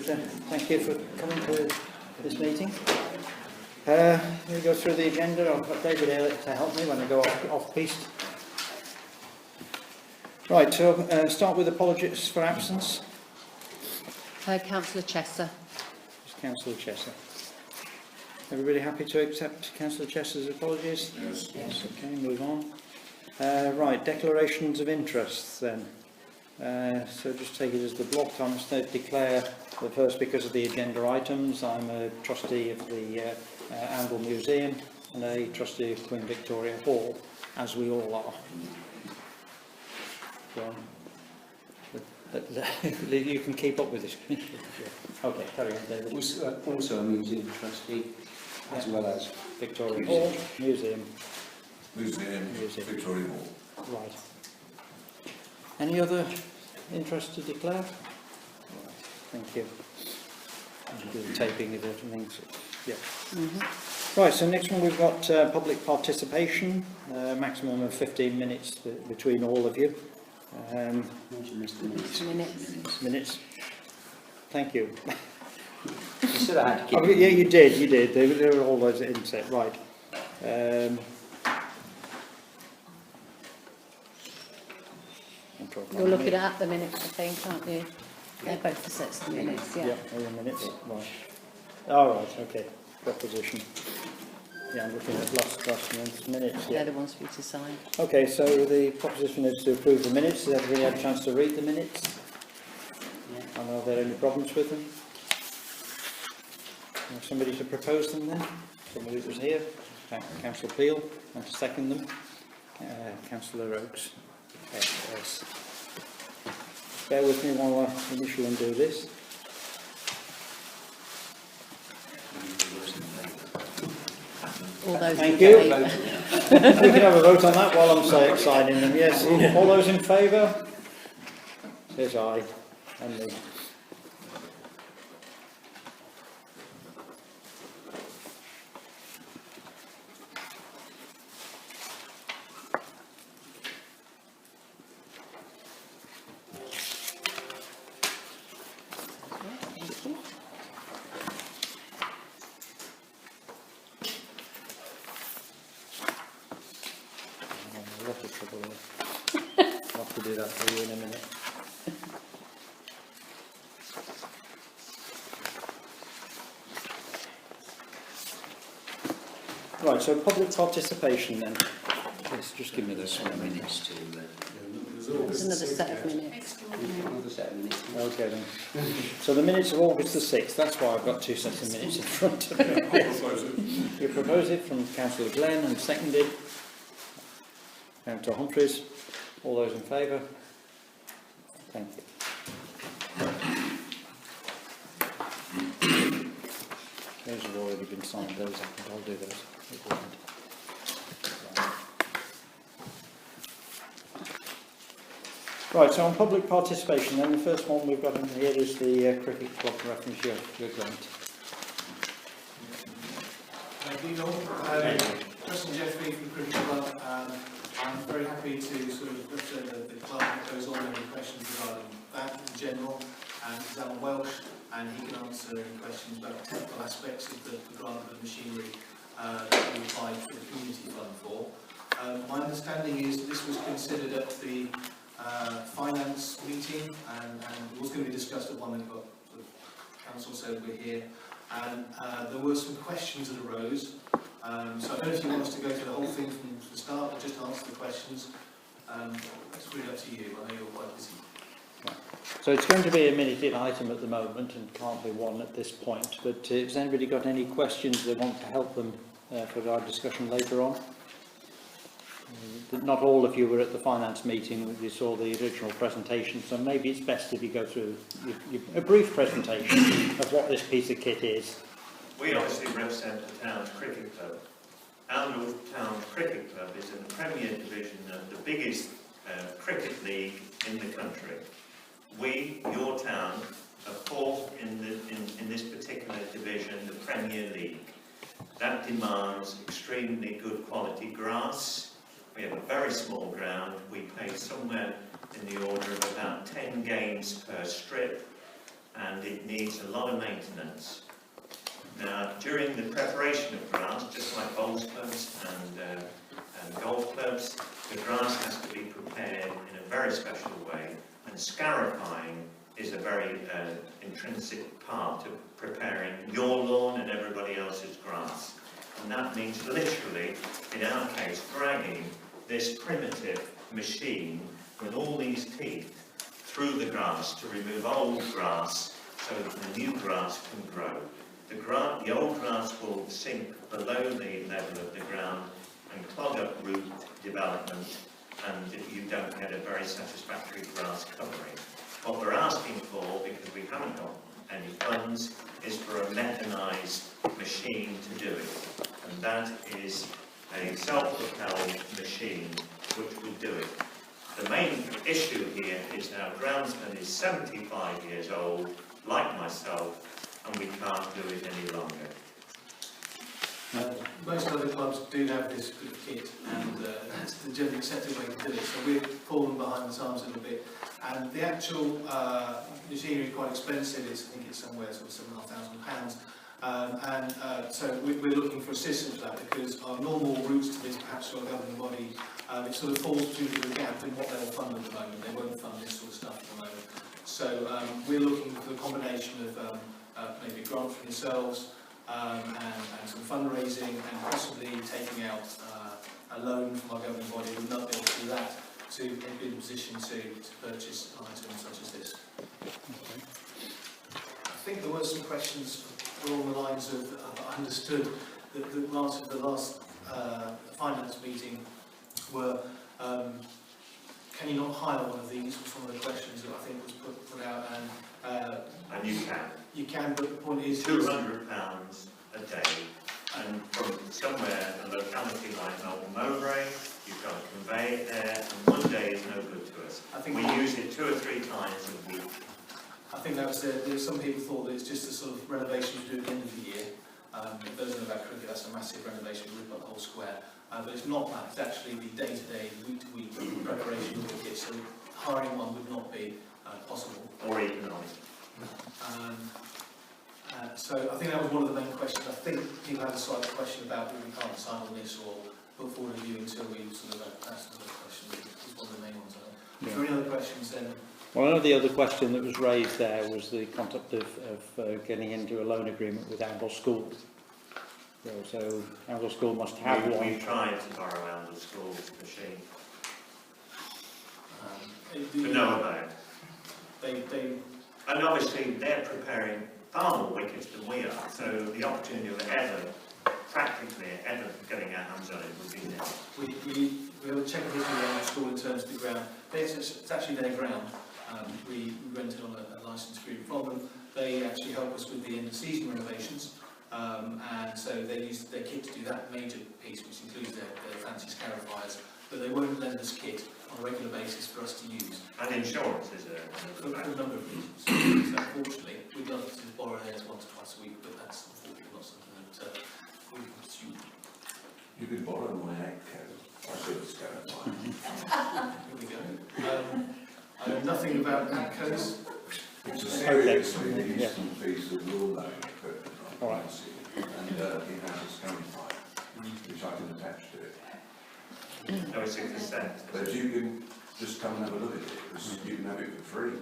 Thank you for coming to this meeting. We go through the agenda. I've got David here to help me when I go off-piste. Right, so start with apologies for absence. Councillor Chester. It's Councillor Chester. Everybody happy to accept Councillor Chester's apologies? Yes. Yes, okay, move on. Right, declarations of interest then. So just take it as the block. I must declare that first, because of the agenda items, I'm a trustee of the Angle Museum and a trustee of Queen Victoria Hall, as we all are. So, you can keep up with this. Okay, carry on, David. Also a museum trustee, as well as Victoria Hall, Museum. Museum, Victoria Hall. Right. Any other interest to declare? Right. Thank you. I'll do the taping of everything. So, yeah. Right, so next one we've got public participation, maximum of 15 minutes between all of you. Minutes. Thank you. you still had to keep Oh, yeah, you did. They were all those inset. Right. You're looking at the minutes, I think, aren't you? They're both the sets of minutes, yeah. Yeah, all the minutes. Right. All right. Okay. Proposition. Yeah, I'm looking at last month's minutes. Yeah. They're the ones for you to sign. Okay, so the proposition is to approve the minutes. Has everybody had a chance to read the minutes? Yeah. And are there any problems with them? Somebody to propose them then? Somebody that was here? Councillor Peel, and to second them? Councillor Oakes. Yes. Bear with me while I initial and do this. All those Thank in you. favour. We can have a vote on that while I'm signing them. Yes. All those in favour? Says aye. And me. Lot of trouble here. I'll have to do that for you in a minute. Right, so public participation then. Yes, just give me this one. minutes to There's another set of minutes. another set of minutes. Okay then. So the minutes of August the 6th, that's why I've got two sets of minutes in front of me. You propose it from Councillor Glenn and seconded. Councillor Humphreys. All those in favour? Thank you. Those have already been signed, those I think I'll do those. Right, so on public participation then, the first one we've got in here is the cricket club reference your grant. Thank you, Norm. Justin Jeffrey from Cricket Club. I'm very happy to sort of represent the club that goes on any questions regarding that in general. And he's Alan Welsh, and he can answer any questions about technical aspects of the grant of the machinery that we applied for the Community Fund for. My understanding is this was considered at the finance meeting, and it was going to be discussed at one that got sort of council said we're here. And there were some questions that arose. So I don't know if you want us to go through the whole thing from the start or just answer the questions. It's really up to you. I know you're quite busy. So it's going to be a minute item at the moment and can't be one at this point, but has anybody got any questions they want to help them for our discussion later on? Not all of you were at the finance meeting, you saw the original presentation, so maybe it's best if you go through a brief presentation of what this piece of kit is. We obviously represent the town's cricket club. Our Town Cricket Club is in the Premier Division of the biggest cricket league in the country. We, your town, are fourth in this particular division, the Premier League. That demands extremely good quality grass. We have a very small ground. We play somewhere in the order of about 10 games per strip. and it needs a lot of maintenance. Now, during the preparation of grass, just like bowls clubs and golf clubs, the grass has to be prepared in a very special way, and scarifying is a very intrinsic part of preparing your lawn and everybody else's grass. And that means literally, in our case, dragging this primitive machine with all these teeth through the grass to remove old grass so that the new grass can grow. The old grass will sink below the level of the ground and clog up root development, and you don't get a very satisfactory grass covering. What we're asking for, because we haven't got any funds, is for a mechanised machine to do it. And that is a self-propelled machine which would do it. The main issue here is our groundsman is 75 years old, like myself, and we can't do it any longer. Most other clubs do have this good kit, and that's the generally accepted way to do it. So we've fallen behind the times a little bit. And the actual machinery is quite expensive. I think it's somewhere sort of £7,500. So we're looking for assistance for that, because our normal routes to this, perhaps to our governing body, it sort of falls between the gap in what they'll fund at the moment. They won't fund this sort of stuff at the moment. So we're looking for the combination of maybe a grant from yourselves, and some fundraising, and possibly taking out a loan from our governing body. We'd not be able to do that to be in a position to purchase items such as this. I think there were some questions along the lines of, I understood that the answer to the last finance meeting were, can you not hire one of these, was one of the questions that I think was put out, And you can. You can, but the point is £200 a day, and from somewhere, a locality like Melbourne Mowbray, you've got to convey it there, and one day is no good to us. I think we use it 2 or 3 times a week. I think that was some people thought that it's just a sort of renovation to do at the end of the year. Those know about cricket, that's a massive renovation, we rip up the whole square. But it's not that, it's actually the day-to-day, week-to-week preparation of the kit, so hiring one would not be possible. Or economic. So I think that was one of the main questions. I think people had a slight question about whether we can't decide on this or put forward a view until we sort of answer the question. It's one of the main ones, I think. Yeah. Are there any other questions then? Well, another the other question that was raised there was the concept of getting into a loan agreement with Amble School. So Amble School must have one. We've tried to borrow Amble School's machine. To know about it. And obviously they're preparing far more wickets than we are, so the opportunity of practically ever getting our hands on it would be nil. We have a check history around the school in terms of the ground. It's actually their ground. We rented on a licence agreement from them. They actually help us with the end of season renovations, and so they use their kit to do that major piece, which includes their fancy scarifiers, but they won't lend us kit on a regular basis for us to use. And insurance is for a number of reasons. So unfortunately, we'd love to borrow theirs once or twice a week, but that's unfortunately not something that we can pursue. You could borrow my hat coat. I should have scanned mine. Here we go. I know nothing about ATCOs. It's a seriously decent piece of law loan equipment, and it has a scanning pipe, which I can attach to it. No, it's a consent. But you can just come and have a look at it, because you can have it for free.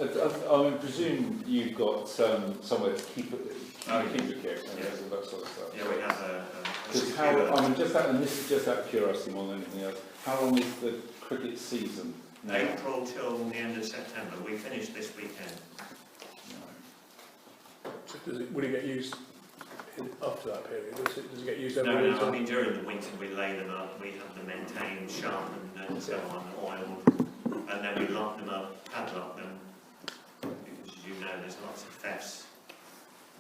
I presume you've got somewhere to keep your kit and that sort of stuff. Yeah, we have a this is just out of curiosity more than anything else. How long is the cricket season now? April till the end of September. We finish this weekend. So will it get used after that period? Does it get used every No, week? I mean during the winter we lay them up, we have them maintained, sharpened and so on, oiled, and then we lock them up, padlock them, because as you know there's lots of thefts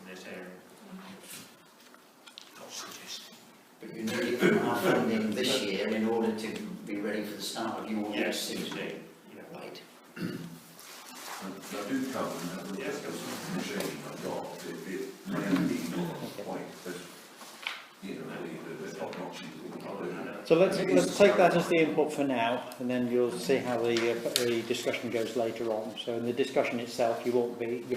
in this area. Not suggesting. But you need it from our funding this year in order to be ready for the start of your next season. Indeed. Yeah. Right. I do come and have a look at the machine I've got. It may be not quite as, you know, top-notch individual. So let's take that as the input for now, and then you'll see how the discussion goes later on. So in the discussion itself, you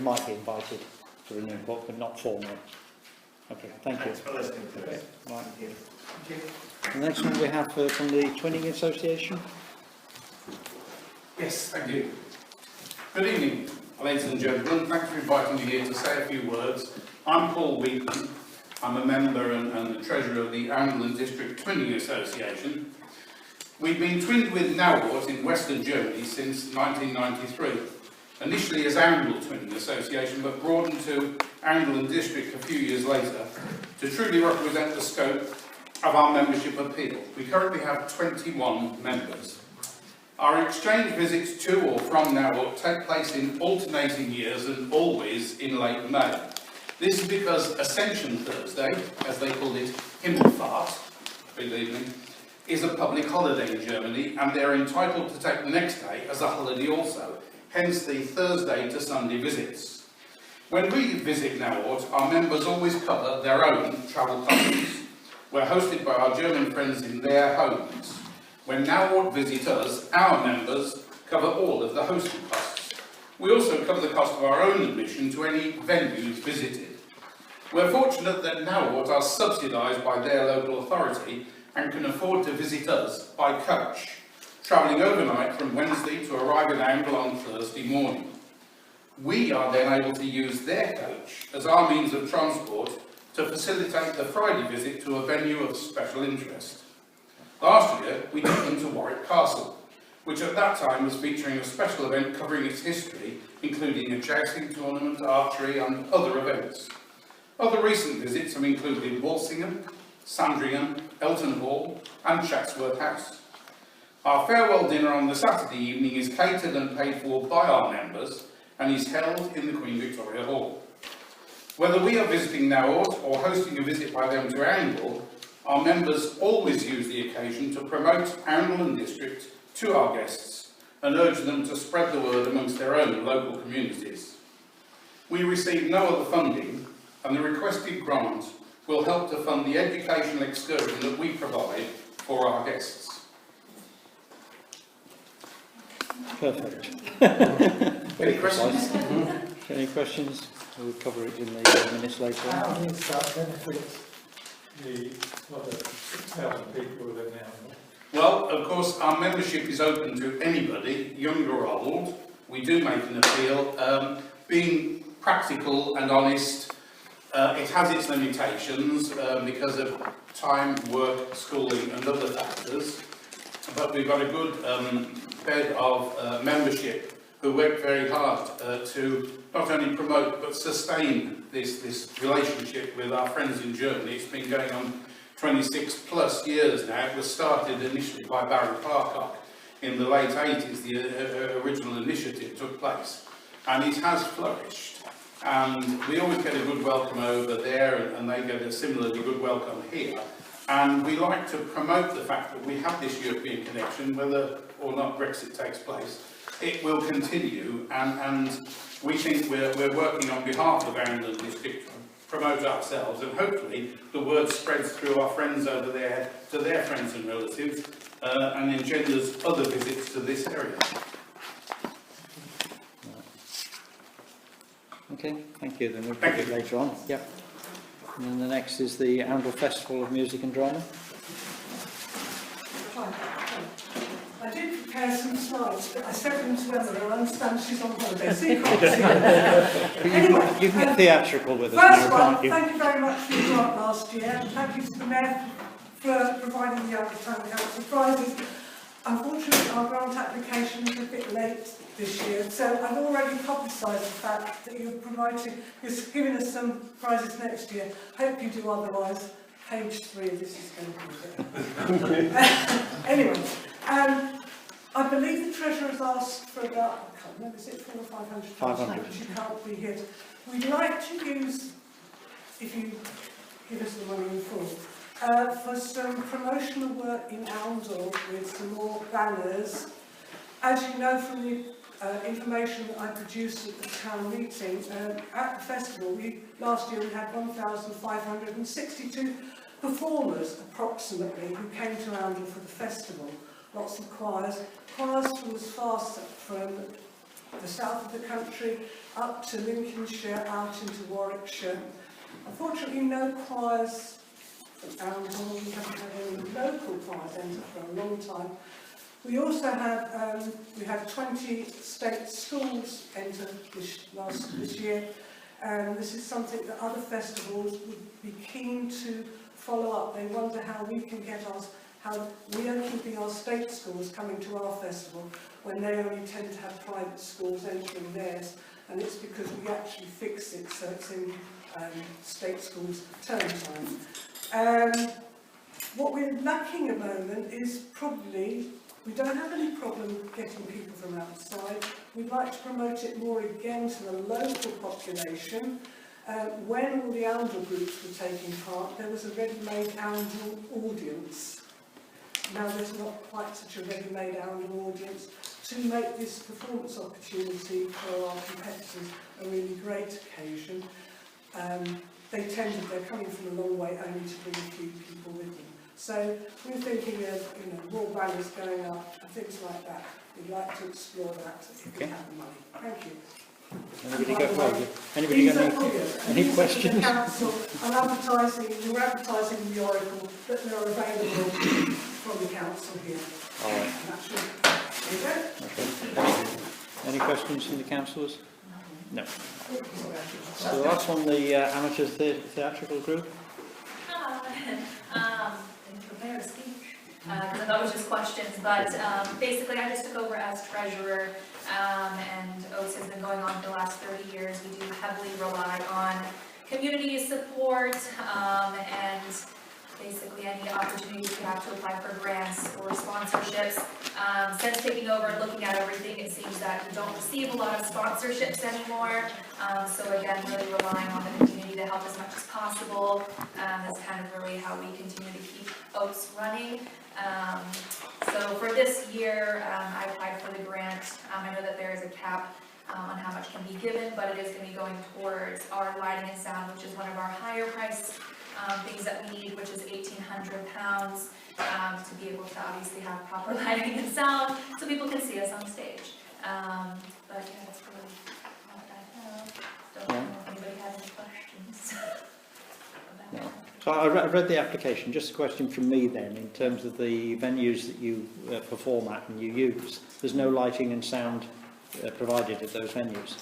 might be invited for an input, but not formally. Okay, thank you. Thanks for listening to us. Right. Thank you. The next one we have from the Twinning Association. Yes, thank you. Good evening, ladies and gentlemen. Thanks for inviting me here to say a few words. I'm Paul Wheaton. I'm a member and the treasurer of the Anglian District Twinning Association. We've been twinned with Nauwort in Western Germany since 1993. Initially as Angle Twinning Association, but broadened to Anglian District a few years later to truly represent the scope of our membership appeal. We currently have 21 members. Our exchange visits to or from Nauwort take place in alternating years and always in late May. This is because Ascension Thursday, as they called it, Himmelfahrt, good evening, is a public holiday in Germany, and they're entitled to take the next day as a holiday also, hence the Thursday to Sunday visits. When we visit Nauwort, our members always cover their own travel costs. We're hosted by our German friends in their homes. When Nauwort visit us, our members cover all of the hosting costs. We also cover the cost of our own admission to any venues visited. We're fortunate that Nauwort are subsidised by their local authority and can afford to visit us by coach, travelling overnight from Wednesday to arrive in Angle on Thursday morning. We are then able to use their coach as our means of transport to facilitate the Friday visit to a venue of special interest. Last year, we took them to Warwick Castle, which at that time was featuring a special event covering its history, including a jousting tournament, archery and other events. Other recent visits have included Walsingham, Sandringham, Elton Hall and Chatsworth House. Our farewell dinner on the Saturday evening is catered and paid for by our members and is held in the Queen Victoria Hall. Whether we are visiting Nauwort or hosting a visit by them to Angle, our members always use the occasion to promote Angle and District to our guests and urge them to spread the word amongst their own local communities. We receive no other funding, and the requested grant will help to fund the educational excursion that we provide for our guests. Perfect. Any questions? Any questions? We'll cover it in the minutes later on. How does that benefit the other 6,000 people who live now? Well, of course, our membership is open to anybody, young or old. We do make an appeal. Being practical and honest, it has its limitations because of time, work, schooling and other factors. But we've got a good bed of membership who work very hard to not only promote but sustain this relationship with our friends in Germany. It's been going on 26 plus years now. It was started initially by Barry Clarkock in the late 80s. The original initiative took place and it has flourished, and we always get a good welcome over there and they get a similarly good welcome here. And we like to promote the fact that we have this European connection, whether or not Brexit takes place. It will continue, and we think we're working on behalf of Anglian District to promote ourselves, and hopefully the word spreads through our friends over there to their friends and relatives and engenders other visits to this area. Okay, thank you. Then we'll pick it later on. Yep. And then the next is the Angle Festival of Music and Drama. I did prepare some slides, but I sent them to Emma, and I understand she's on holiday, so you can't see them. Anyway, you can get theatrical with us first now, one, can't you? thank you very much for your grant last year, and thank you to the Mayor for providing the Angle Town Council prizes. Unfortunately, our grant application is a bit late this year, so I've already publicised the fact that you're giving us some prizes next year. Hope you do otherwise. Page 3, this is going to be it. Anyway, I believe the Treasurer has asked for about, I can't remember, is it 400 or 500? 500. Which you can't be here. We'd like to use, if you give us the money in full, for some promotional work in Oundle with some more banners. As you know from the information that I produced at the town meeting, at the festival, last year we had 1,562 performers approximately who came to Oundle for the festival. Lots of choirs from as far from the south of the country up to Lincolnshire, out into Warwickshire. Unfortunately, no choirs from Oundle. We haven't had any local choirs enter for a long time. We also have we had 20 state schools enter this year. This is something that other festivals would be keen to follow up. They wonder how we can get how we are keeping our state schools coming to our festival when they only tend to have private schools entering theirs, and it's because we actually fix it so it's in state schools term time. What we're lacking at the moment is probably, we don't have any problem getting people from outside. We'd like to promote it more again to the local population. When all the Oundle groups were taking part, there was a ready-made Oundle audience. Now there's not quite such a ready-made Oundle audience to make this performance opportunity for our competitors a really great occasion. They're coming from a long way only to bring a few people with them. So we're thinking of, more banners going up and things like that. We'd like to explore that if we have the money. Thank you. Anybody got any questions? The council are we're advertising in the Oracle that they're available from the council here. All right. Okay. Any questions from the councillors? No. So the last one, the amateur theatrical group. Didn't prepare a speech because I thought it was just questions, but basically I just took over as treasurer, and OATS has been going on for the last 30 years. We do heavily rely on community support and basically any opportunities we have to apply for grants or sponsorships. Since taking over and looking at everything, it seems that we don't receive a lot of sponsorships anymore. So again, really relying on the community to help as much as possible. That's kind of really how we continue to keep OATS running. So for this year, I applied for the grant. I know that there is a cap on how much can be given, but it is going to be going towards our lighting and sound, which is one of our higher price things that we need, which is £1,800 to be able to obviously have proper lighting and sound so people can see us on stage. But yeah, that's really all I have. Don't know if anybody has any questions about that. So I read the application. Just a question from me then, in terms of the venues that you perform at and you use. There's no lighting and sound provided at those venues?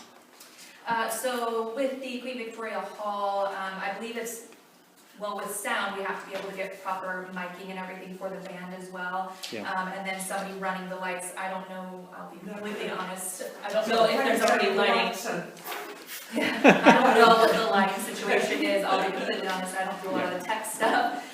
So with the Queen Victoria Hall, I believe it's, well, with sound, we have to be able to get proper miking and everything for the band as well. Yeah. And then somebody running the lights, I don't know, I'll be completely honest, I don't know if there's already lighting. Yeah, I don't know what the lighting situation is, I'll be completely honest, I don't do a lot of the tech stuff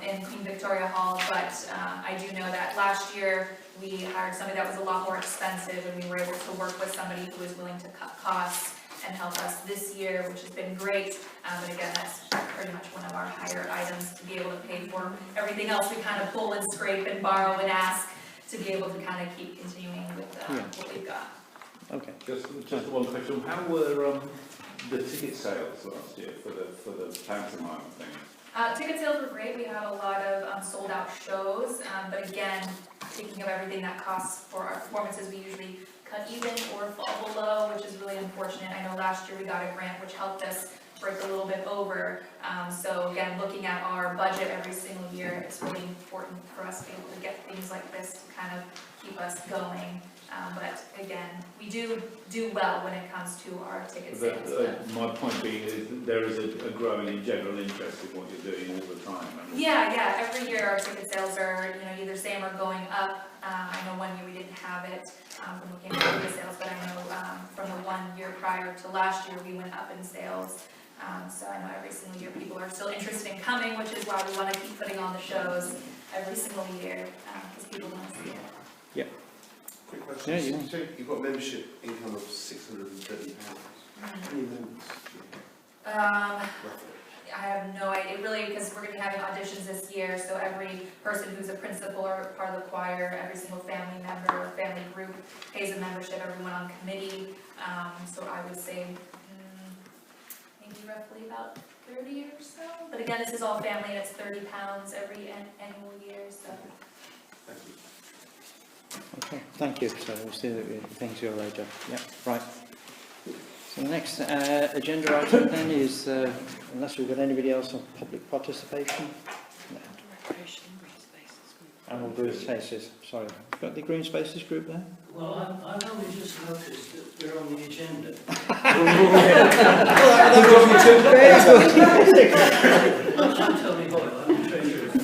in Queen Victoria Hall, but I do know that last year we hired somebody that was a lot more expensive, and we were able to work with somebody who was willing to cut costs and help us this year, which has been great. But again, that's pretty much one of our higher items, to be able to pay for everything else we kind of pull and scrape and borrow and ask to be able to kind of keep continuing with what we've got. Okay. Just one question. How were the ticket sales last year for the pantomime thing? Ticket sales were great. We had a lot of sold out shows, but again, thinking of everything that costs for our performances, we usually cut even or fall below, which is really unfortunate. I know last year we got a grant which helped us break a little bit over. So again, looking at our budget every single year, it's really important for us to be able to get things like this to kind of keep us going. But again, we do well when it comes to our ticket sales. My point being is that there is a growing general interest in what you're doing all the time. Yeah. Every year our ticket sales are either same or going up. I know one year we didn't have it from looking at ticket sales, but I know from the 1 year prior to last year we went up in sales. So I know every single year people are still interested in coming, which is why we want to keep putting on the shows every single year because people want to see it. Yeah. Quick question. Yeah. You've got membership income of £630. How many members? I have no idea, really, because we're going to be having auditions this year, so every person who's a principal or part of the choir, every single family member or family group pays a membership, everyone on committee. So I would say maybe roughly about 30 or so. But again, this is all family, and it's £30 every annual year, so. Okay, thank you. So we'll see things here later. Yeah, right. So the next agenda item then is, unless we've got anybody else on public participation. No. And we'll green spaces. Sorry, got the green spaces group there? Well, I've only just noticed that we're on the agenda. I'm Tony Boyle, I'm the treasurer of the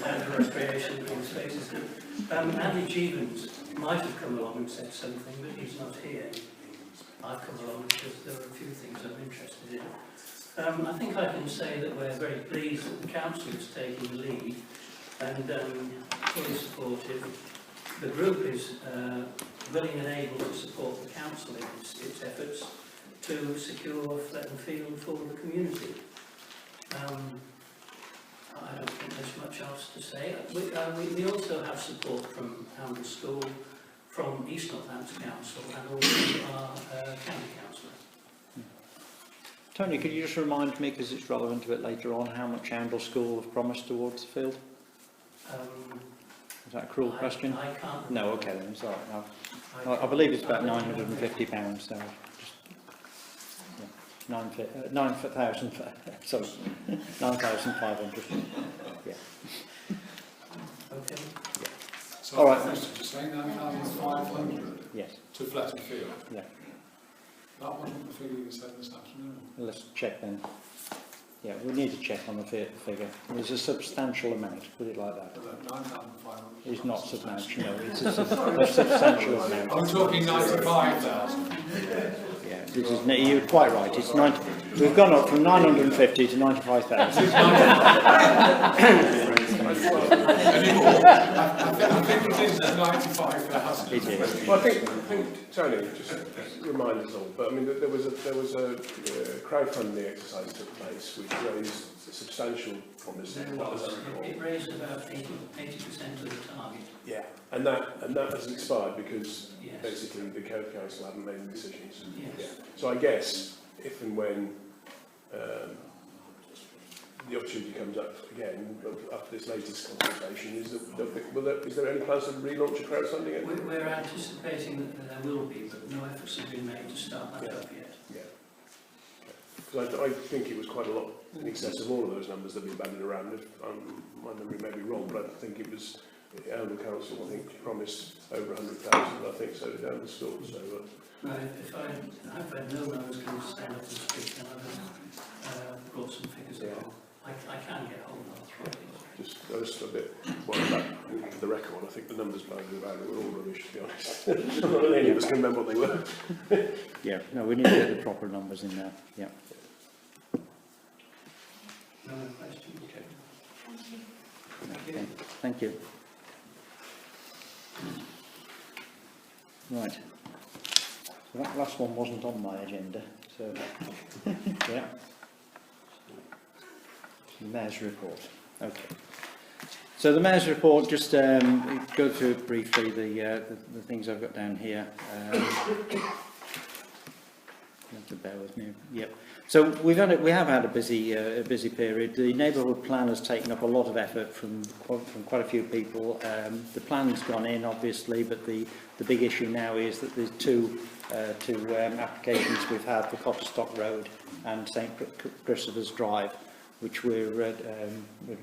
Outdoor Recreation Green Spaces Group. Andy Jeevons might have come along and said something, but he's not here. I've come along because there are a few things I'm interested in. I think I can say that we're very pleased that the council is taking the lead and fully supportive. The group is willing and able to support the council in its efforts to secure Fletton Field for the community. I don't think there's much else to say. We also have support from Hamden School, from East Northampton Council and also our county councillor. Tony, could you just remind me, because it's relevant a bit later on, how much Oundle School have promised towards the field? Is that a cruel question? I can't. No, okay then, it's all right. I believe it's about £950, so just 9,000, sorry, 9,500. Yeah. Okay. Yeah. So all right. Did you say 9,500? Yes. To Fletton Field? Yeah. That wasn't the figure you said this afternoon. Let's check then. Yeah, we need to check on the figure. There's a substantial amount, put it like that. 9,500. It's not substantial, no, it's a substantial amount. I'm talking 95,000. Yeah, this is, you're quite right. It's 90. We've gone up from 950 to 95,000. I think it is 95,000. It is. Well, I think Tony, just remind us all, but I mean, there was a crowdfunding exercise that took place which raised a substantial promise. It raised about 80% of the target. Yeah, and that has expired because Yes. basically the county council haven't made any decisions. Yes. Yeah. So I guess if and when the opportunity comes up again after this latest consultation, is there any plans to relaunch a crowdfunding? We're anticipating that there will be, but no efforts have been made to start that up yet. Yeah. Because I think it was quite a lot in excess of all of those numbers that have been bandied around. If my memory may be wrong, but I think it was Oundle Council, I think, promised over 100,000, I think, so down the store. So, Right, if I'd known I was going to stand up and speak, then I would have brought some figures along. I can get hold of it. I was a bit worried about the record. I think the numbers bandied around were all rubbish, to be honest. Not that any of us can remember what they were. Yeah, no, we need to get the proper numbers in there. Yeah. No other questions? Okay. Thank you. Right. So that last one wasn't on my agenda, so yeah. The Mayor's report. Okay. So the Mayor's report, just go through briefly the things I've got down here. You have to bear with me. Yep. So we have had a busy period. The neighbourhood plan has taken up a lot of effort from quite a few people. The plan's gone in, obviously, but the big issue now is that there's two applications we've had for Cotterstock Road and St Christopher's Drive, which we're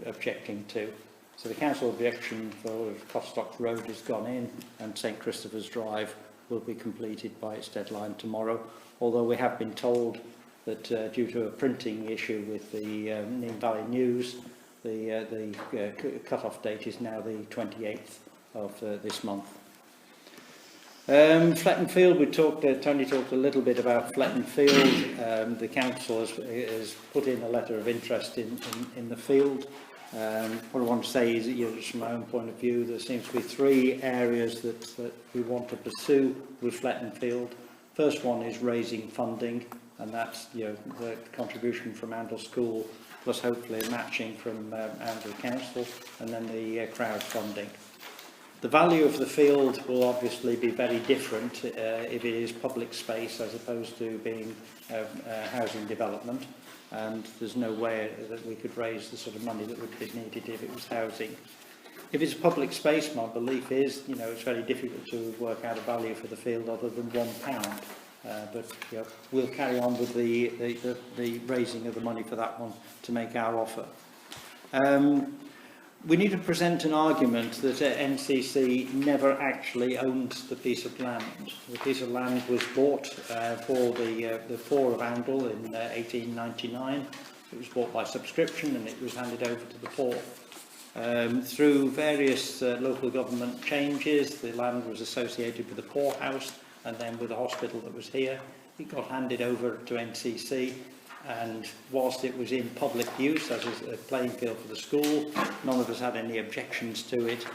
objecting to. So the council objection for Cotterstock Road has gone in, and St Christopher's Drive will be completed by its deadline tomorrow, although we have been told that due to a printing issue with the Neem Valley News, the cut-off date is now the 28th of this month. Fletton Field, Tony talked a little bit about Fletton Field. The council has put in a letter of interest in the field. What I want to say is that, just from my own point of view, there seems to be three areas that we want to pursue with Fletton Field. First one is raising funding, and that's the contribution from Oundle School, plus hopefully a matching from Oundle Council, and then the crowdfunding. The value of the field will obviously be very different if it is public space as opposed to being housing development, and there's no way that we could raise the sort of money that would be needed if it was housing. If it's public space, my belief is, you know, it's very difficult to work out a value for the field other than £1. But you know, we'll carry on with the raising of the money for that one to make our offer. We need to present an argument that NCC never actually owned the piece of land. The piece of land was bought for the poor of Oundle in 1899. It was bought by subscription and it was handed over to the poor. Through various local government changes, the land was associated with the poorhouse and then with the hospital that was here. It got handed over to NCC, and whilst it was in public use as a playing field for the school, none of us had any objections to it.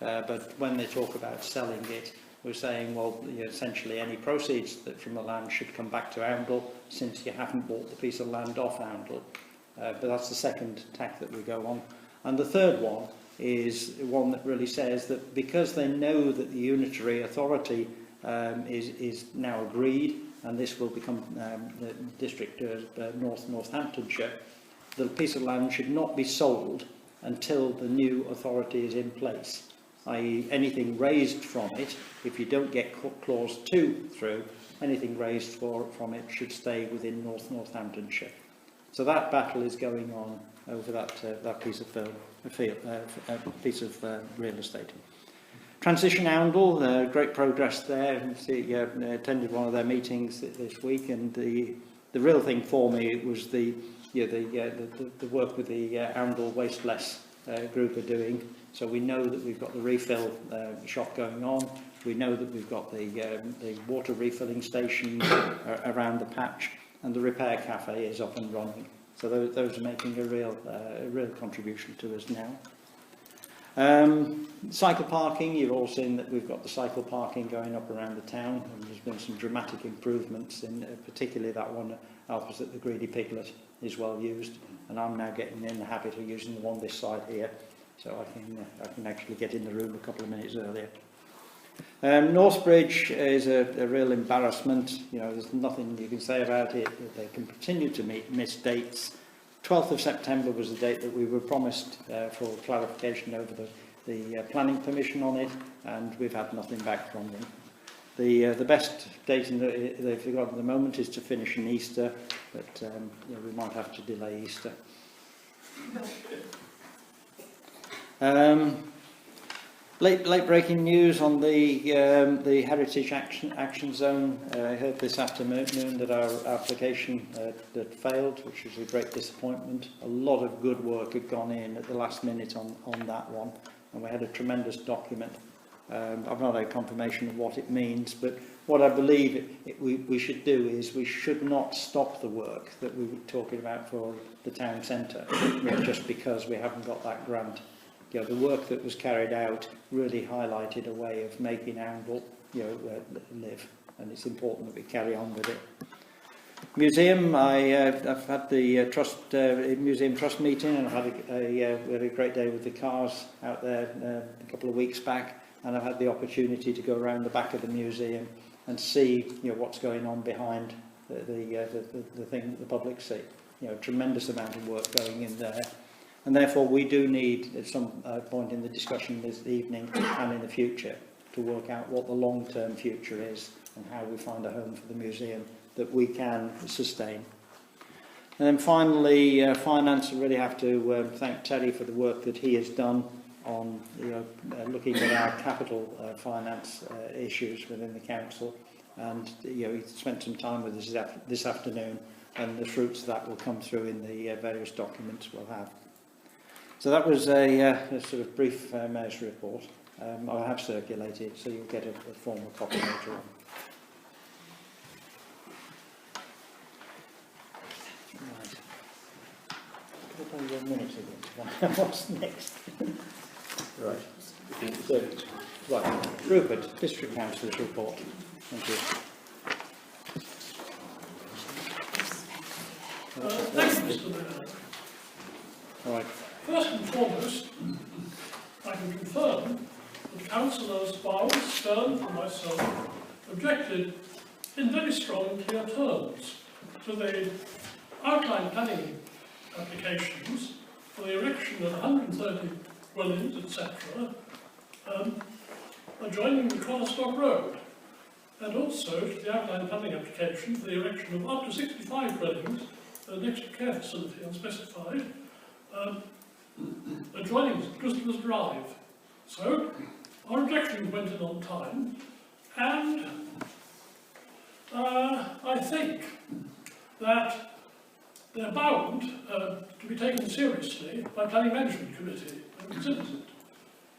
But when they talk about selling it, we're saying, well, you know, essentially any proceeds from the land should come back to Oundle, since you haven't bought the piece of land off Oundle. But that's the second tack that we go on. And the third one is one that really says that because they know that the unitary authority is now agreed, and this will become the district of Northamptonshire, the piece of land should not be sold until the new authority is in place, i.e. anything raised from it, if you don't get clause 2 through, anything raised from it should stay within Northamptonshire. So that battle is going on over that piece of real estate. Transition Oundle, great progress there. Attended one of their meetings this week, and the real thing for me was the work with the Oundle Waste Less group are doing. So we know that we've got the refill shop going on. We know that we've got the water refilling station around the patch, and the repair cafe is up and running. So those are making a real contribution to us now. Cycle parking, you've all seen that we've got the cycle parking going up around the town, and there's been some dramatic improvements, in particularly that one opposite the Greedy Piglet is well used, and I'm now getting in the habit of using the one this side here, so I can actually get in the room a couple of minutes earlier. Northbridge is a real embarrassment. You know, there's nothing you can say about it. They can continue to miss dates. 12th of September was the date that we were promised for clarification over the planning permission on it, and we've had nothing back from them. The best date they've got at the moment is to finish in Easter, but you know, we might have to delay Easter. Late breaking news on the Heritage Action Zone. I heard this afternoon that our application had failed, which was a great disappointment. A lot of good work had gone in at the last minute on that one, and we had a tremendous document. I've not had confirmation of what it means, but what I believe we should do is we should not stop the work that we were talking about for the town centre, you know, just because we haven't got that grant. You know, the work that was carried out really highlighted a way of making Oundle, you know, live, and it's important that we carry on with it. Museum, I've had the museum trust meeting, and I've had we had a great day with the cars out there a couple of weeks back, and I've had the opportunity to go around the back of the museum and see, you know, what's going on behind the thing that the public see. You know, a tremendous amount of work going in there. And therefore we do need, at some point in the discussion this evening and in the future, to work out what the long-term future is and how we find a home for the museum that we can sustain. And then finally, finance, I really have to thank Terry for the work that he has done on looking at our capital finance issues within the council. And you know, he spent some time with us this afternoon, and the fruits of that will come through in the various documents we'll have. So that was a sort of brief mayor's report. I have circulated it, so you'll get a formal copy later on. Right. What's next? Right. So, right. Rupert, District Councillor's report. Thank you. Thank you, Mr. Mayor. All right. First and foremost, I can confirm that councillors Bowles, Stern and myself objected in very strong and clear terms to the outline planning applications for the erection of 130 dwellings, etc., adjoining the Cronstock Road, and also to the outline planning application for the erection of up to 65 dwellings next to care facility unspecified, adjoining Christmas Drive. So, our objections went in on time, and I think that they're bound to be taken seriously by Planning Management Committee and considers it,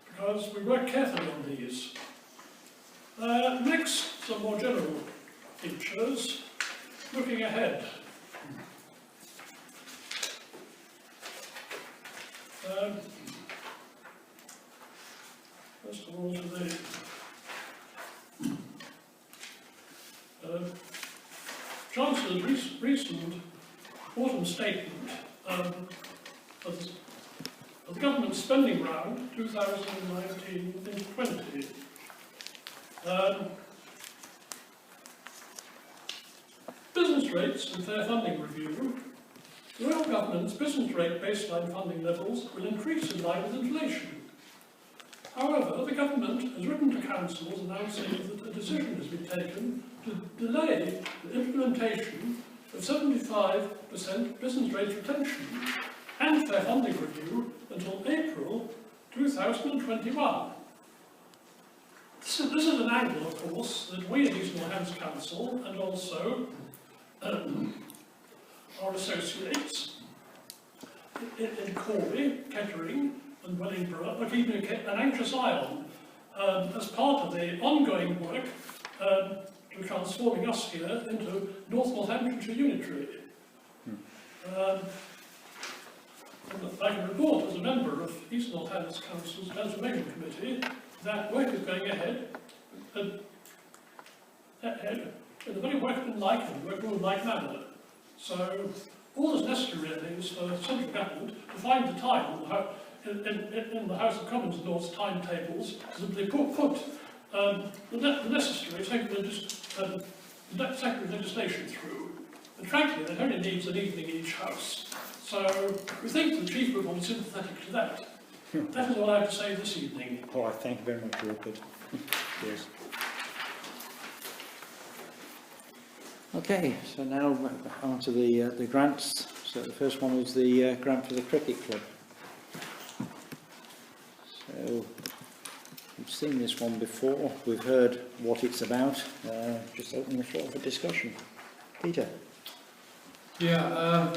because we work carefully on these. Next, some more general features, looking ahead. First of all, to the Chancellor's recent autumn statement of the government spending round 2019-20. Business rates and fair funding review. The Royal Government's business rate baseline funding levels will increase in line with inflation. However, the Government has written to councils announcing that a decision has been taken to delay the implementation of 75% business rate retention and fair funding review until April 2021. This is an angle, of course, that we at East Northants Council and also our associates in Corby, Kettering and Wellingborough are keeping an anxious eye on as part of the ongoing work to transforming us here into North Northamptonshire Unitary. I can report as a member of East Northants Council's Transformation Committee that work is going ahead in a very workmanlike and workmanlike manner. So all that's necessary really is for central government to find the time in the House of Commons and Lords timetables to simply put the necessary secondary legislation through. And frankly, that only needs an evening in each house. So we think the Chief will be sympathetic to that. That is all I have to say this evening. All right, thank you very much, Rupert. Cheers. Okay, so now on to the grants. So the first one was the grant for the cricket club. So we've seen this one before. We've heard what it's about. Just open the floor for discussion. Peter. Yeah.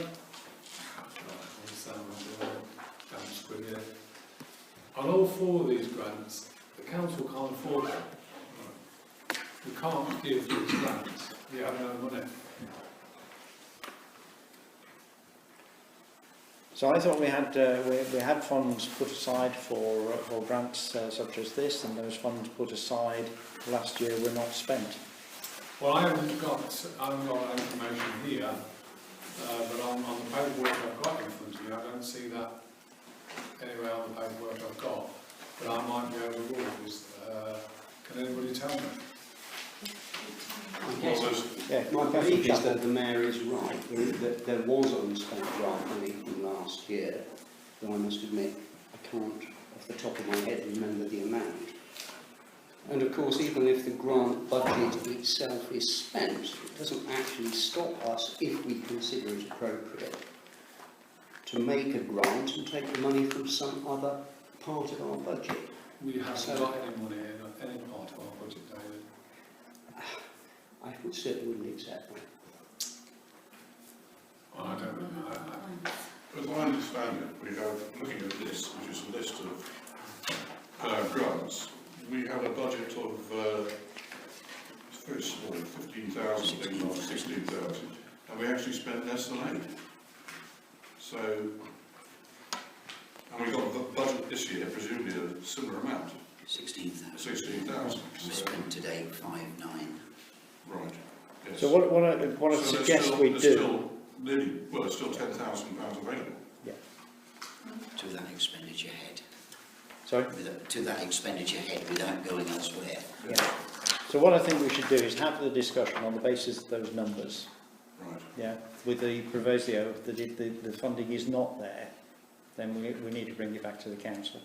On all four of these grants, the council can't afford them. We can't give these grants. We have no money. So I thought we had funds put aside for grants such as this, and those funds put aside last year were not spent. Well, I haven't got that information here, but on the paperwork I've got in front of me, I don't see that anywhere on the paperwork I've got. But I might be able to rule this. Can anybody tell me? My belief is that the Mayor is right, that there was unspent grant money from last year, though I must admit I can't off the top of my head remember the amount. And of course, even if the grant budget itself is spent, it doesn't actually stop us, if we consider it appropriate, to make a grant and take the money from some other part of our budget. We haven't got any money in any part of our budget, David. I would certainly wouldn't accept that. Well, I don't know. As I understand it, we have, looking at this, which is a list of grants, we have a budget of, it's very small, 15,000, things like 16,000, and we actually spent less than 8. So, and we got a budget this year, presumably a similar amount. 16,000. 16,000. We spent today 5,900. Right. Yes. So what I suggest we do. Still nearly, well, there's still £10,000 available. Yeah. To that expenditure head. Sorry? To that expenditure head without going elsewhere. Yeah. So what I think we should do is have the discussion on the basis of those numbers. Right. Yeah, with the proviso that if the funding is not there, then we need to bring it back to the council.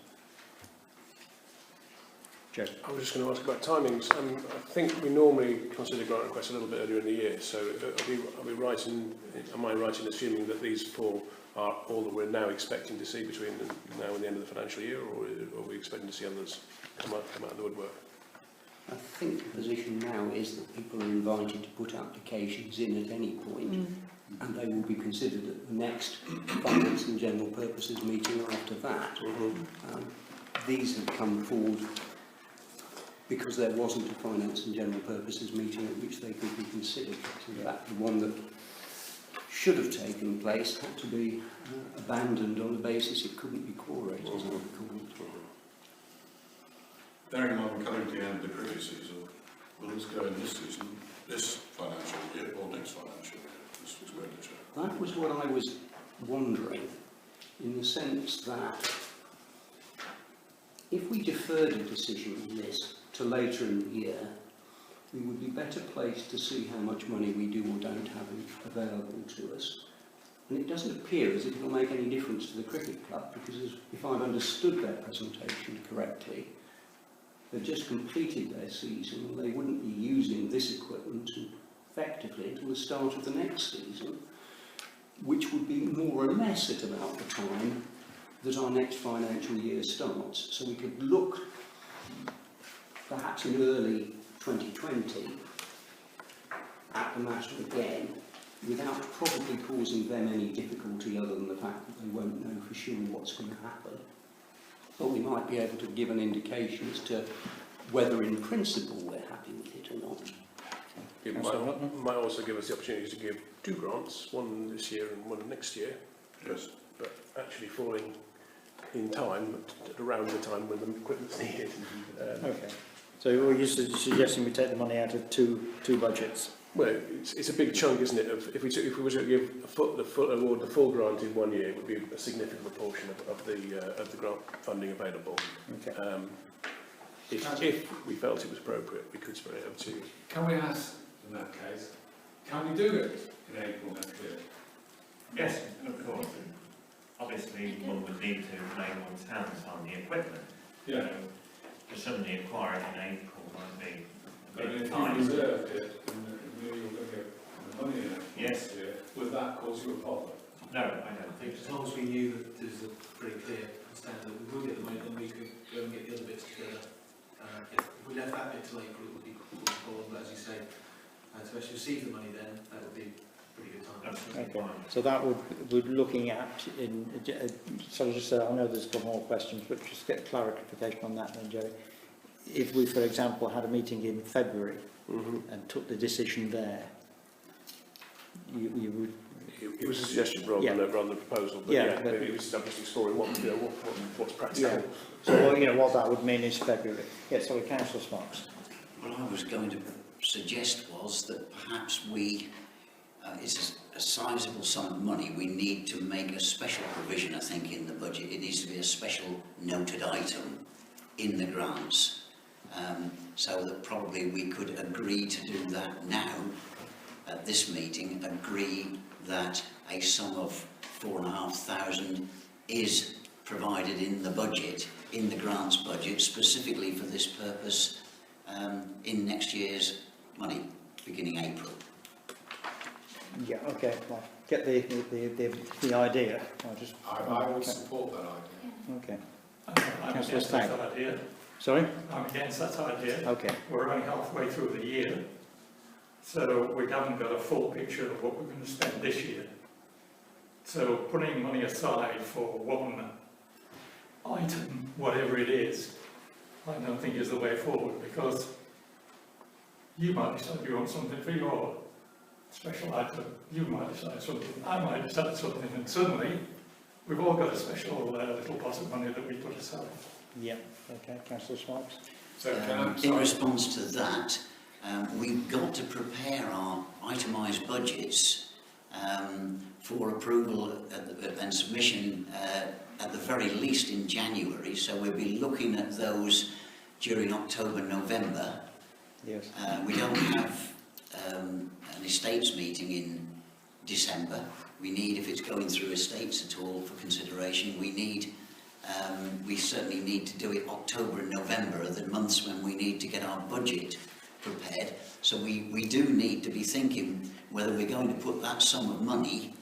Joe. I was just going to ask about timings. I think we normally consider grant requests a little bit earlier in the year, so are we right in, am I right in assuming that these 4 are all that we're now expecting to see between now and the end of the financial year, or are we expecting to see others come out of the woodwork? I think the position now is that people are invited to put applications in at any point, and they will be considered at the next Finance and General Purposes meeting after that. These have come forward because there wasn't a Finance and General Purposes meeting at which they could be considered. So that the one that should have taken place had to be abandoned on the basis it couldn't be quorated, as I recall. Bearing in mind we're coming to the end of the cricket season, will this go in this season, this financial year, or next financial year, this expenditure? That was what I was wondering, in the sense that if we deferred a decision on this to later in the year, we would be better placed to see how much money we do or don't have available to us. And it doesn't appear as if it will make any difference to the cricket club, because if I've understood their presentation correctly, they've just completed their season and they wouldn't be using this equipment effectively until the start of the next season, which would be more or less at about the time that our next financial year starts. So we could look perhaps in early 2020 at the matter again without probably causing them any difficulty other than the fact that they won't know for sure what's going to happen. But we might be able to give an indication as to whether in principle we're happy with it or not. It might also give us the opportunity to give 2 grants, one this year and one next year. Yes. But actually falling in time, at around the time when the equipment's needed. Okay. So you're suggesting we take the money out of two budgets? Well, it's a big chunk, isn't it? If we were to give the full grant in 1 year, it would be a significant proportion of the grant funding available. Okay. If we felt it was appropriate, we could spread it over 2 years. Can we ask, in that case, can we do it in April next year? Yes, of course. Obviously, one would need to lay one's hands on the equipment. Yeah. To suddenly acquire it in April might be a But bit if time. you reserved it and you knew you were going to get the money in it Yes. next year, would that cause you a problem? No, I don't think As so. long as we knew that there's a pretty clear understanding that we will get the money, then we could go and get the other bits together. If we left that bit till April, it would be cool, but as you say, to actually receive the money then, that would be pretty good time. Okay. So that we're looking at in. So just I know there's got more questions, but just get clarification on that then, Jerry. If we, for example, had a meeting in February and took the decision there, you would. It was a suggestion rather than a proposal, but it was obviously exploring what's practical. Yeah. So what that would mean is February. Yes, sorry, Councillor Sparks. What I was going to suggest was that perhaps it's a sizable sum of money. We need to make a special provision, I think, in the budget. It needs to be a special noted item in the grants, so that probably we could agree to do that now at this meeting, agree that a sum of 4,500 is provided in the budget, in the grants budget, specifically for this purpose, in next year's money, beginning April. Yeah. Okay. Well, get the idea. I would support that idea. Okay. I'm Councillor against Stagg. that idea. Sorry. I'm against that idea. Okay. We're only halfway through the year, so we haven't got a full picture of what we're going to spend this year. So putting money aside for one item, whatever it is, I don't think is the way forward, because you might decide you want something for your special item, you might decide something, I might decide something, and suddenly we've all got a special little pot of money that we put aside. Yeah. Okay. Councillor Sparks. So in response to that, we've got to prepare our itemised budgets for approval and submission at the very least in January, so we'll be looking at those during October, November. Yes. We don't have an estates meeting in December. We need, if it's going through estates at all for consideration, we certainly need to do it October and November are the months when we need to get our budget prepared. So we do need to be thinking whether we're going to put that sum of money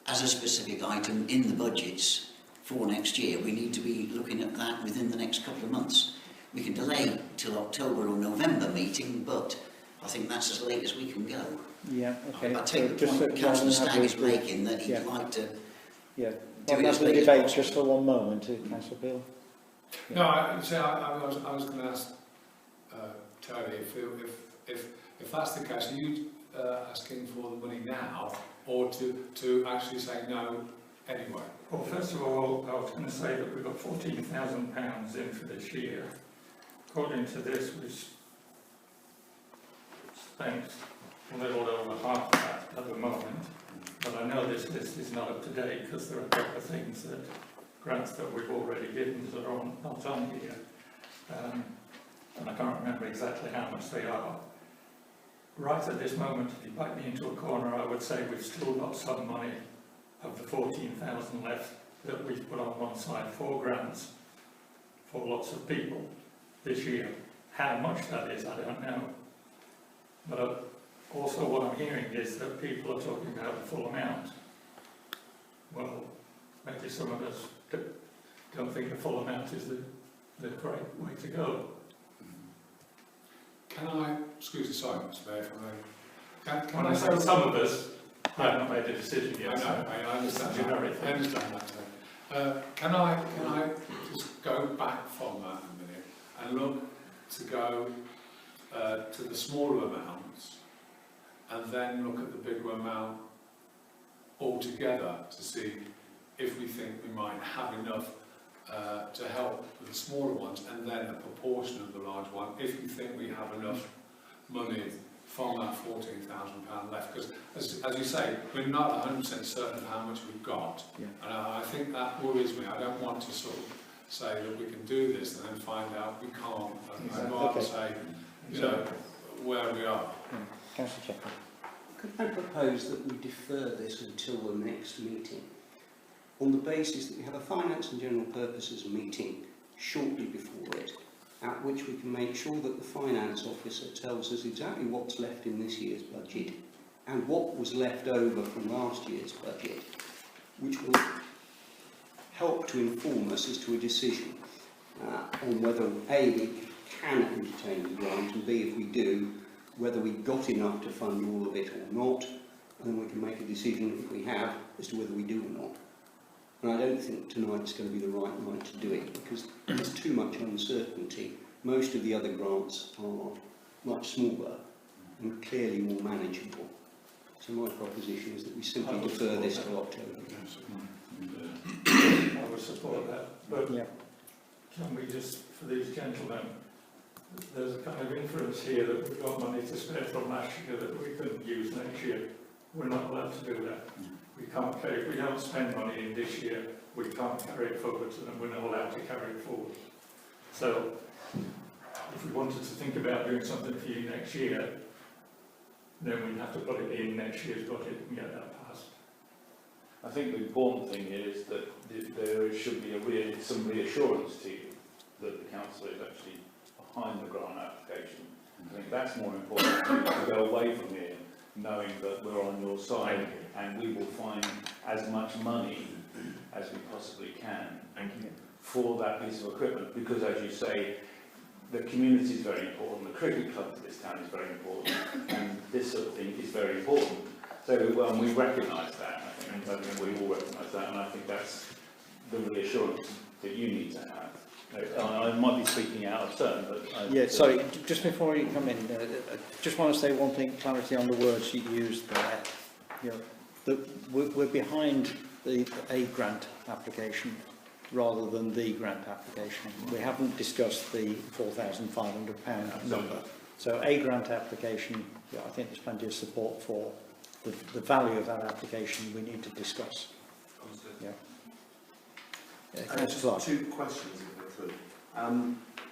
as a specific item in the budgets for next year. We need to be looking at that within the next couple of months. We can delay till October or November meeting, but I think that's as late as we can go. Yeah, okay. I take the point Councillor Stagg is making that he'd like to do it well, as the late as debate possible. just for one moment, Councillor Peel. No, I was going to ask Terry if that's the case, are you asking for the money now, or to actually say no anyway? Well, first of all, I was going to say that we've got £14,000 in for this year. According to this, we've spent a little over half of that at the moment, but I know this list is not up to date because there are a couple of things that grants that we've already given that are not on here, and I can't remember exactly how much they are. Right at this moment, if you back me into a corner, I would say we've still got some money of the 14,000 left that we've put on one side for grants for lots of people this year. How much that is, I don't know. But also what I'm hearing is that people are talking about the full amount. Well, maybe some of us don't think the full amount is the correct way to go. Can I, excuse the silence, Mayor, if I may. When I say some of us, I haven't made a decision yet. I know, I understand that. Generic. I understand that. Can I just go back from that a minute and look to go to the smaller amounts and then look at the bigger amount altogether to see if we think we might have enough to help with the smaller ones, and then a proportion of the large one if you think we have enough money from that £14,000 left, because as you say, we're not 100% certain of how much we've got, and I think that worries me. I don't want to sort of say that we can do this and then find out we can't. I'd rather say, you know, where we are. Councillor Chaplin. Could I propose that we defer this until the next meeting, on the basis that we have a Finance and General Purposes meeting shortly before it, at which we can make sure that the Finance Officer tells us exactly what's left in this year's budget and what was left over from last year's budget, which will help to inform us as to a decision on whether A, we can entertain the grant, and B, if we do, whether we've got enough to fund all of it or not, and then we can make a decision, if we have, as to whether we do or not. And I don't think tonight's going to be the right night to do it, because there's too much uncertainty. Most of the other grants are much smaller and clearly more manageable. So my proposition is that we simply defer this till October. I would support that, but can we just, for these gentlemen, there's a kind of inference here that we've got money to spare from last year that we couldn't use next year. We're not allowed to do that. We can't carry, if we don't spend money in this year, we can't carry it forward, and we're not allowed to carry it forward. So, if we wanted to think about doing something for you next year, then we'd have to put it in next year's budget and get that passed. I think the important thing is that there should be some reassurance to you that the council is actually behind the grant application. I think that's more important to go away from here knowing that we're on your side and we will find as much money as we possibly can for that piece of equipment, because as you say, the community is very important, the cricket club to this town is very important, and this sort of thing is very important. So we recognise that, I think we all recognise that, and I think that's the reassurance that you need to have. I might be speaking out of turn, but... sorry, just before you come in, I just want to say one thing, clarity on the words you used there. You know, that we're behind the A grant application rather than the grant application. We haven't discussed the £4,500 number. So A grant application, I think there's plenty of support for. the value of that application we need to discuss. Yeah. Just two questions, if I could.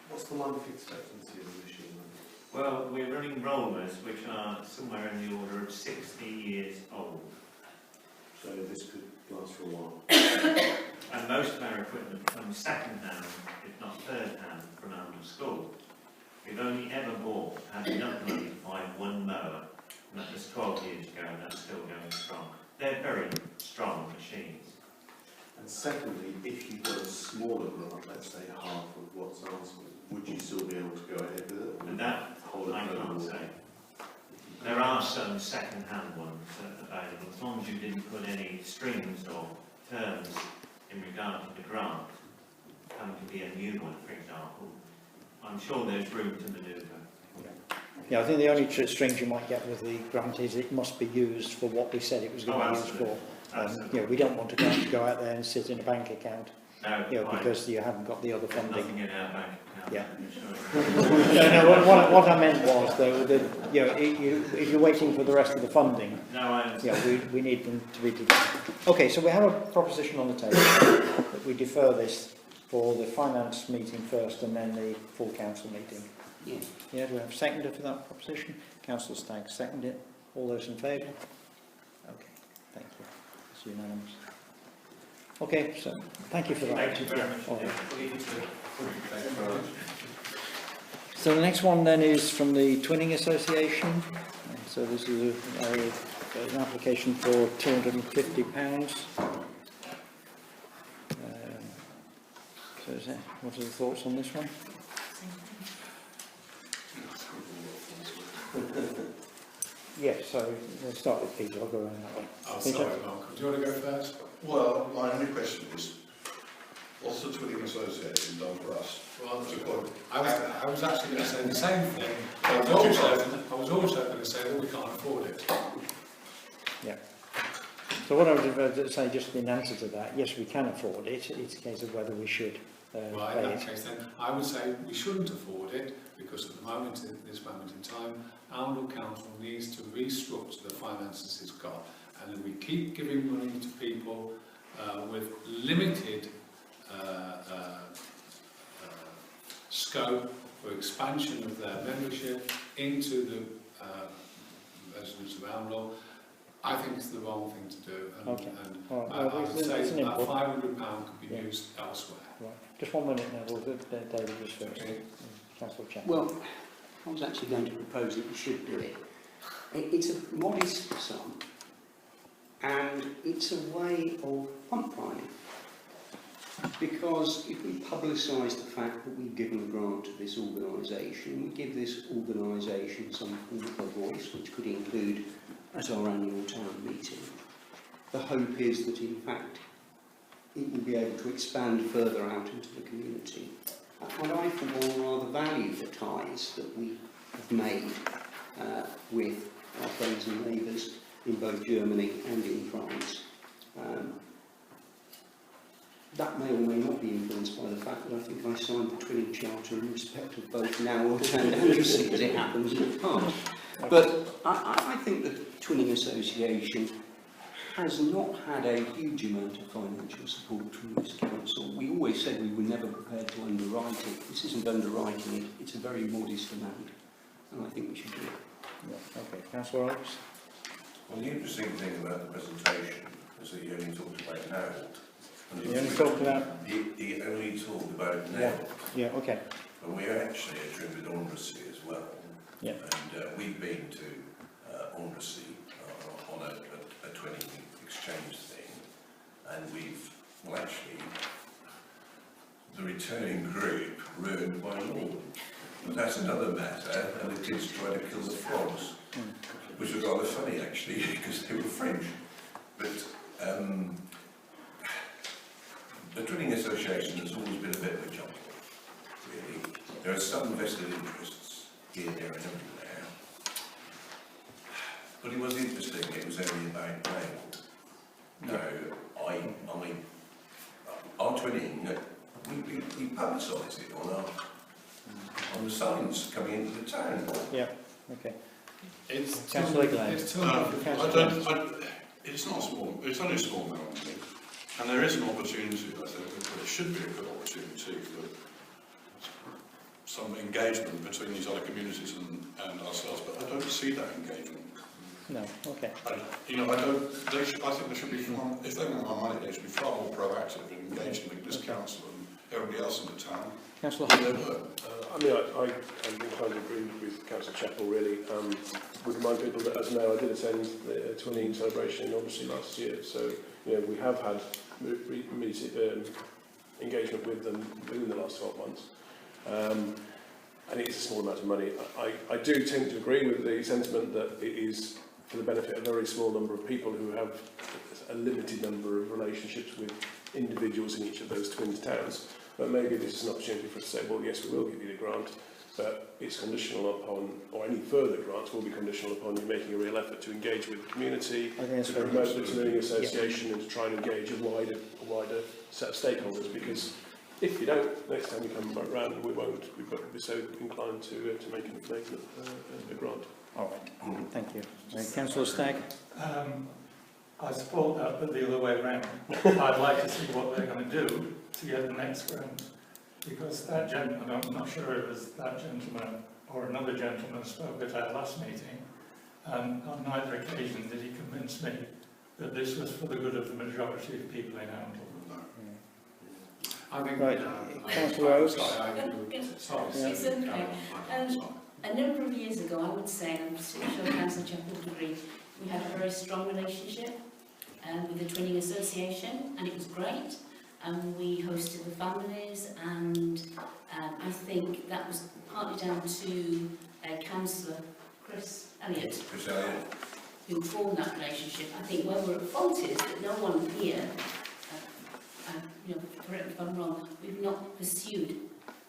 What's the life expectancy of the machine? Well, we're running rollers which are somewhere in the order of 60 years old. So this could last for a while. And most of our equipment comes second-hand, if not third-hand, from out of school. We've only ever had enough money to buy one mower, and that was 12 years ago, and that's still going strong. They're very strong machines. And secondly, if you got a smaller grant, let's say half of what's asked, would you still be able to go ahead with it? And that, I can't say. There are some second-hand ones available, as long as you didn't put any strings or terms in regard to the grant, having to be a new one, for example. I'm sure there's room to manoeuvre. Yeah, I think the only strings you might get with the grant is it must be used for what we said it was going to be used for. You know, we don't want to go out there and sit in a bank account, no, you know, because you haven't got the other funding. Nothing in our bank account. Yeah. No, what I meant was, though, that you know, if you're waiting for the rest of the funding, no, I understand. Yeah, we need them to be together. Okay, so we have a proposition on the table that we defer this for the finance meeting first and then the full council meeting. Yeah. Yeah, do we have a seconder for that proposition? Councillor Stagg, second it. All those in favour? Okay, thank you. It's unanimous. Okay, so thank you for that. Thank you very much. All right. Thank you very much. So the next one then is from the Twinning Association. So this is an application for £250. So what are the thoughts on this one? Yes, so we'll start with Peter. I'll go around that way. Oh, Peter? sorry, Malcolm. Do you want to go first? Well, my only question is, what's the Twinning Association done for us? Well, I was actually going to say the same thing. I was also going to say that we can't afford it. Yeah. So what I would say, just in answer to that, yes, we can afford it. It's a case of whether we should Well, pay in that it. case then, I would say we shouldn't afford it because at the moment, at this moment in time, Arundel Council needs to restructure the finances it's got. And if we keep giving money to people with limited scope for expansion of their membership into the residents of Arundel, I think it's the wrong thing to do. And, Okay. and I would say that £500 could be used elsewhere. Right. Just 1 minute now, we'll do David just first. Okay. Councillor Chapman. Well, I was actually going to propose that we should do it. It's a modest sum, and it's a way of pump priming. Because if we publicise the fact that we've given a grant to this organisation, we give this organisation some form of a voice, which could include at our annual town meeting. The hope is that, in fact, it will be able to expand further out into the community. And I, for one, rather value the ties that we have made with our friends and neighbours in both Germany and in France. That may or may not be influenced by the fact that I think I signed the Twinning Charter in respect of both Naworth and Andrassy, as it happens in the past. But I think the Twinning Association has not had a huge amount of financial support from this council. We always said we were never prepared to underwrite it. This isn't underwriting it, it's a very modest amount, and I think we should do it. Yeah. Okay, Councillor Oakes. Well, the interesting thing about the presentation is that you only talked about Naworth. You only talked about... You only talked about Naworth. Yeah, okay. And we actually are trip with Andrassy as well. Yeah. And we've been to Andrassy on a Twinning exchange thing, and we've, well actually, the returning group ruined my lawn. But that's another matter, and the kids tried to kill the frogs, which was rather funny actually, because they were French. But the Twinning Association has always been a bit of a jumble, really. There are some vested interests here, there and everywhere. But it was interesting, it was only about Naworth. No, our Twinning, we publicised it on the signs coming into the town. Yeah, okay. It's Councillor Glenn. it's It's not small, it's only a small amount of money, and there is an opportunity, I think, that there should be a good opportunity for some engagement between these other communities and ourselves, but I don't see that engagement. No, okay. I think they should be far, if they want our money, they should be far more proactive in engaging with this council and everybody else in the town. Councillor I mean, I'm inclined to agree with Councillor Chappell, really. Would remind people that, as now, I did attend the 20 celebration, obviously, last year. So, you know, we have had engagement with them within the last 12 months. And it is a small amount of money. I do tend to agree with the sentiment that it is for the benefit of a very small number of people who have a limited number of relationships with individuals in each of those twin towns. But maybe this is an opportunity for us to say, well, yes, we will give you the grant, but it's conditional upon, or any further grants will be conditional upon you making a real effort to engage with the community, to promote the Learning Association, and to try and engage a wider set of stakeholders. Because if you don't, next time we come back round, we won't. We've got to be so inclined to make a grant. All right, thank you. Councillor Stagg. I support that, but the other way around. I'd like to see what they're going to do to get the next grant, because that gentleman, I'm not sure it was that gentleman or another gentleman spoke at our last meeting, and on neither occasion did he convince me that this was for the good of the majority of people in Arundel. I think, right. Councillor Oakes. A number of years ago, I would say, and I'm sure Councillor Chappell would agree, we had a very strong relationship with the Twinning Association, and it was great. And we hosted the families, and I think that was partly down to Councillor Chris Elliott, who formed that relationship. I think where we're at fault is that no one here, you know, correct me if I'm wrong, we've not pursued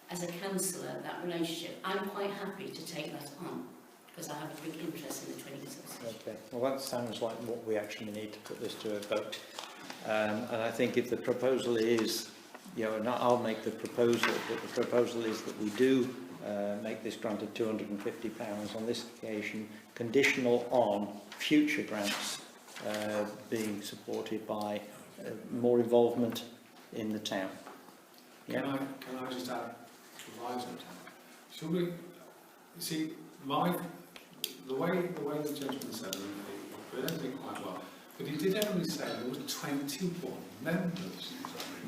as a councillor that relationship. I'm quite happy to take that on, because I have a big interest in the Twinning Association. Okay, well that sounds like what we actually need to put this to a vote. And I think if the proposal is, you know, and I'll make the proposal, but the proposal is that we do make this grant of £250 on this occasion, conditional on future grants being supported by more involvement in the town. Yeah. Can I just add to Liza? Should we see the way the gentleman said, we don't think quite well. But he did only say there were 21 members.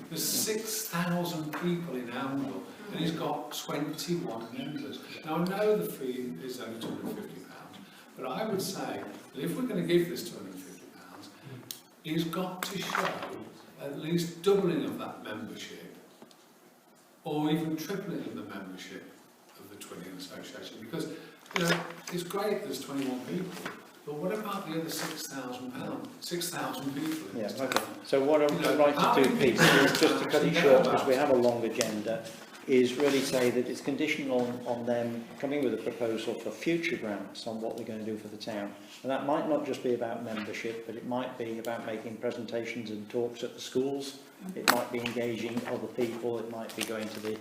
There's 6,000 people in Arundel, and he's got 21 members. Now, I know the fee is only £250, but I would say that if we're going to give this £250, he's got to show at least doubling of that membership, or even tripling of the membership of the Twinning Association. Because, you know, it's great there's 21 people, but what about the other 6,000 people? Yeah, okay. So what I'd like to do, Pete, is just to cut it short, because we have a long agenda, is really say that it's conditional on them coming with a proposal for future grants on what we're going to do for the town. And that might not just be about membership, but it might be about making presentations and talks at the schools. It might be engaging other people. It might be going to the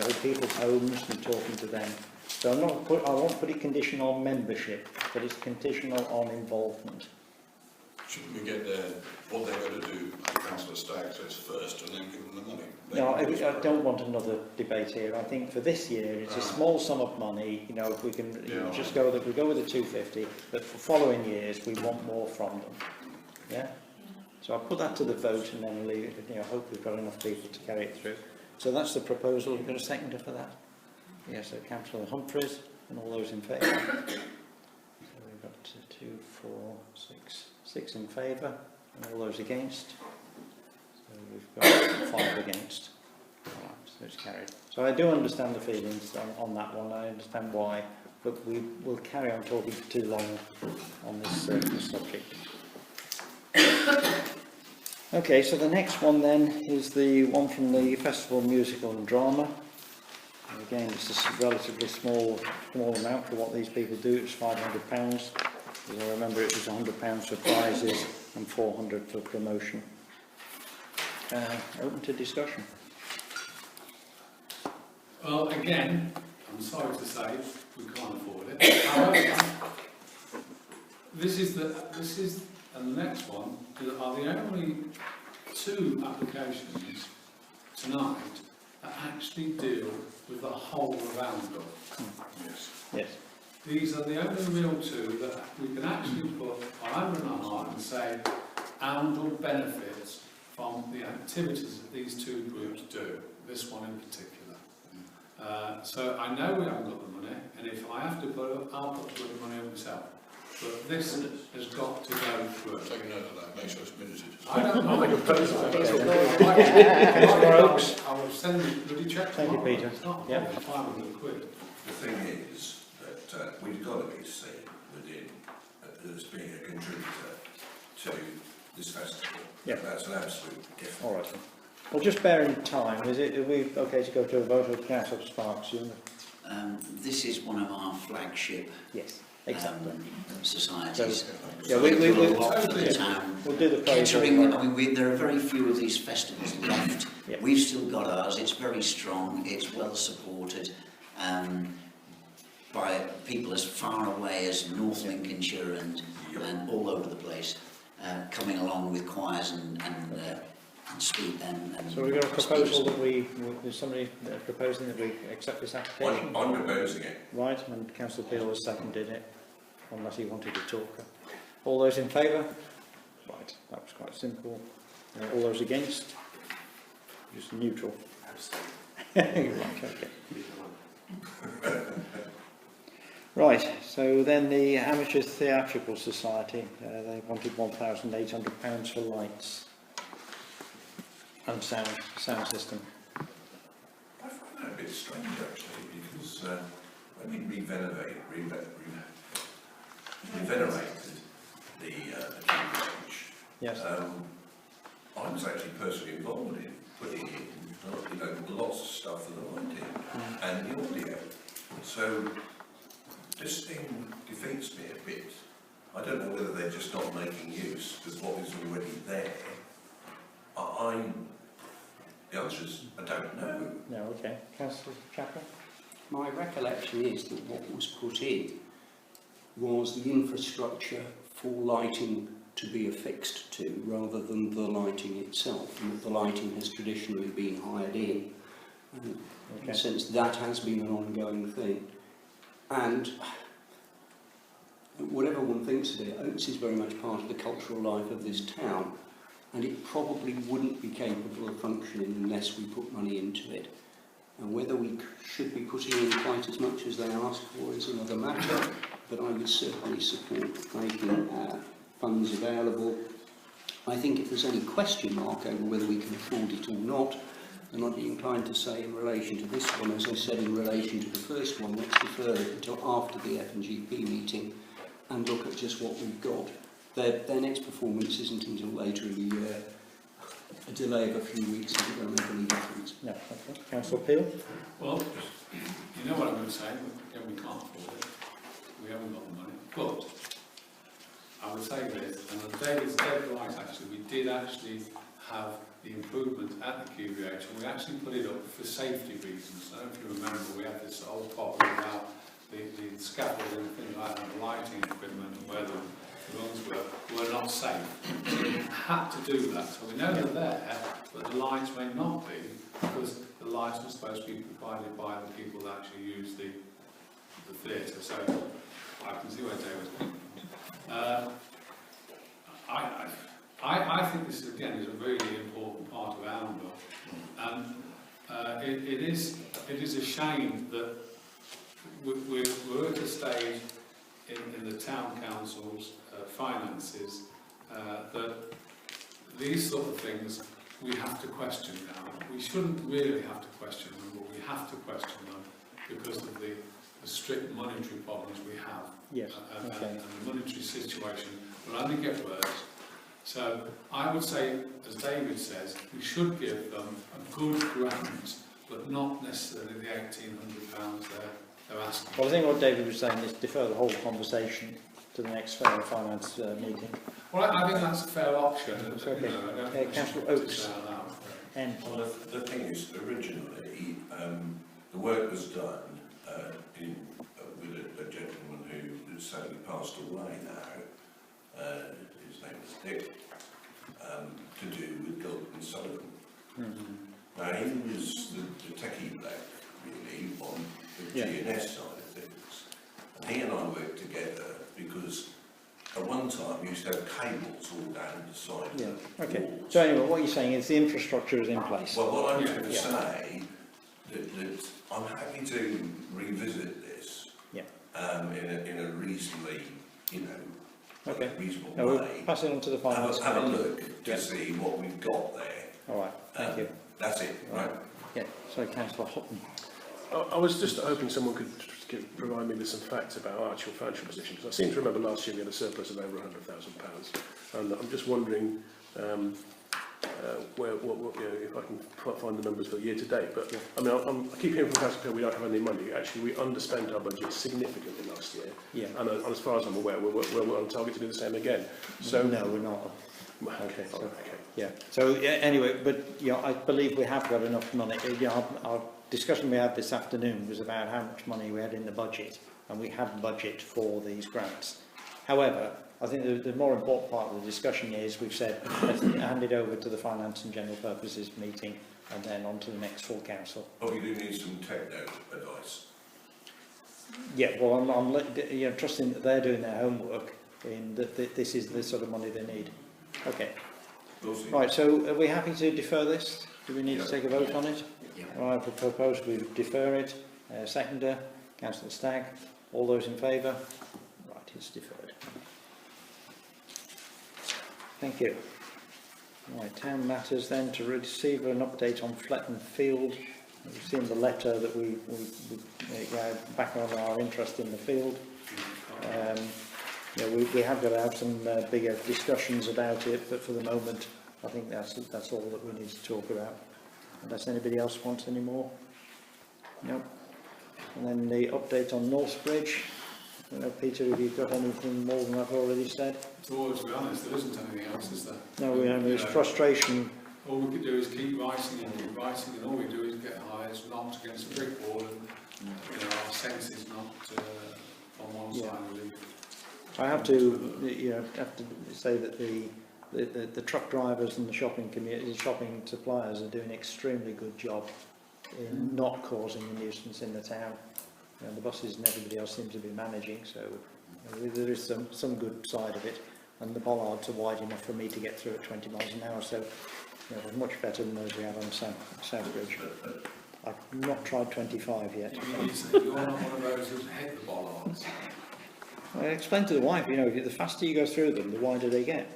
old people's homes and talking to them. So I won't put it conditional on membership, but it's conditional on involvement. Shouldn't we get what they're going to do, Councillor Stagg says first, and then give them the money? No, I don't want another debate here. I think for this year, it's a small sum of money. You know, if we can just go with the 250, but for following years, we want more from them. Yeah. So I'll put that to the vote, and then leave it. You know, hope we've got enough people to carry it through. So that's the proposal. You've got a seconder for that? Yes, so Councillor Humphreys, and all those in favour. So we've got 2, 4, 6 in favour, and all those against. So we've got 5 against. Right, so it's carried. So I do understand the feelings on that one. I understand why, but we will carry on talking for too long on this subject. Okay, so the next one then is the one from the Festival of Musical and Drama. And again, it's a relatively small amount for what these people do. It's £500. As I remember, it was £100 for prizes and £400 for promotion. Open to discussion. Well, again, I'm sorry to say, we can't afford it. However, this and the next one are the only two applications tonight that actually deal with the whole of Oundle. Yes. Yes. These are the only real two that we can actually put our hand on our heart and say Oundle benefits from the activities that these two groups do, this one in particular. So I know we haven't got the money, and if I have to put it, I'll put the money up myself. But this has got to go through. Take a note of that, make sure it's minuted. I don't know. I will send you a bloody check. Thank you, Peter. It's not Yeah. 500 quid. The thing is that we've got to be seen within as being a contributor to this festival. Yeah. That's an absolute gift. All right. Then. Well, just bear in time. Are we okay to go to a vote of Councillor Sparks? This is one of our flagship societies. So, yeah, we'll the town. We'll do the Kettering, I mean, there are very few of these festivals left. Yep. We've still got ours. It's very strong. It's well supported by people as far away as North Lincolnshire and all over the place, coming along with choirs and speak and so we've got a proposal that there's somebody proposing that we accept this application? I'm proposing it. Right, and Councillor Peel has seconded it, unless he wanted to talk. All those in favour? Right, that was quite simple. All those against? Just neutral. Right, okay. Right, so then the Amateur Theatrical Society, they wanted £1,800 for lights and sound system. I find that a bit strange actually, because when we revenerated the Cambridge, yes. I was actually personally involved in putting in lots of stuff for the lighting and the audio. So this thing defeats me a bit. I don't know whether they're just not making use of what is already there. The answer is I don't know. No, okay. Councillor Chaplin? My recollection is that what was put in was the infrastructure for lighting to be affixed to, rather than the lighting itself, and that the lighting has traditionally been hired in. And in a sense, that has been an ongoing thing. And whatever one thinks of it, Oates is very much part of the cultural life of this town, and it probably wouldn't be capable of functioning unless we put money into it. And whether we should be putting in quite as much as they ask for is another matter, but I would certainly support making funds available. I think if there's any question mark over whether we can afford it or not, then I'd be inclined to say in relation to this one, as I said in relation to the first one, let's defer it until after the F&GP meeting and look at just what we've got. Their next performance isn't until later in the year. A delay of a few weeks isn't going to make any difference. No, okay. Councillor Peel? Well, you know what I'm going to say, we can't afford it. We haven't got the money. But I would say this, and David's dead right actually, we did actually have the improvement at the QVH, and we actually put it up for safety reasons. I don't know if you remember, we had this whole problem about the scaffolding and things like that, the lighting equipment, and where the runs were not safe. So we had to do that. So we know they're there, but the lights may not be, because the lights were supposed to be provided by the people that actually use the theatre. So I can see where David's coming from. I think this again is a really important part of Oundle, and it is a shame that we're at a stage in the town council's finances that these sort of things we have to question now. We shouldn't really have to question them, but we have to question them because of the strict monetary problems we have. Yes. And the monetary situation will only get worse. So I would say, as David says, we should give them a good grant, but not necessarily the £1,800 they're asking. Well, I think what David was saying is defer the whole conversation to the next fair finance meeting. Well, I think that's a fair option. It's okay. Councillor Oates. Well, the thing is, originally, the work was done with a gentleman who's sadly passed away now. His name was Dick. To do with Gilbert and Sullivan. Now he was the techie black really on the GNS side of things, and he and I worked together because at one time we used to have cables all down the side of the walls. So anyway, what you're saying is the infrastructure is in place. Well, what I was going to say that I'm happy to revisit this in a reasonably, reasonable We'll way. pass it on to the finance Have a committee. look to see what we've got there. All right, thank you. That's it, right? Yeah, so Councillor Hutton. I was just hoping someone could provide me with some facts about our actual financial position, because I seem to remember last year we had a surplus of over £100,000, and I'm just wondering if I can find the numbers for year to date. But I mean, I keep hearing from Council we don't have any money. Actually, we underspent our budget significantly last year, and as far as I'm aware, we're on target to do the same again. So no, we're not. Okay. Yeah. So anyway, but I believe we have got enough money. Our discussion we had this afternoon was about how much money we had in the budget, and we have budget for these grants. However, I think the more important part of the discussion is we've said let's hand it over to the Finance and General Purposes meeting, and then on to the next full council. Oh, you do need some techno advice. Yeah. Well, I'm trusting that they're doing their homework in that this is the sort of money they need. Okay. Right, so are we happy to defer this? Do we need to take a vote on it? Right, I propose we defer it. Seconder, Councillor Stagg. All those in favour? Right, it's deferred. Thank you. Right, town matters then, to receive an update on Fletton Field. We've seen the letter that we back on our interest in the field. We have got to have some bigger discussions about it, but for the moment, I think that's all that we need to talk about. Unless anybody else wants any more. No. And then the update on Northbridge. I don't know, Peter, have you got anything more than I've already said? Well, to be honest, there isn't anything else, is there? No, there's frustration. All we could do is keep writing, and all we do is get our heads knocked against a brick wall, and our senses knocked on one side of the leaf. I have to say that the truck drivers and the shopping community, the shopping suppliers are doing an extremely good job in not causing a nuisance in the town. And the buses and everybody else seems to be managing, so there is some good side of it. And the bollards are wide enough for me to get through at 20 miles an hour, so it's much better than those we have on Southbridge. I've not tried 25 yet. You're not one of those who's hit the bollards. I explained to the wife, the faster you go through them, the wider they get.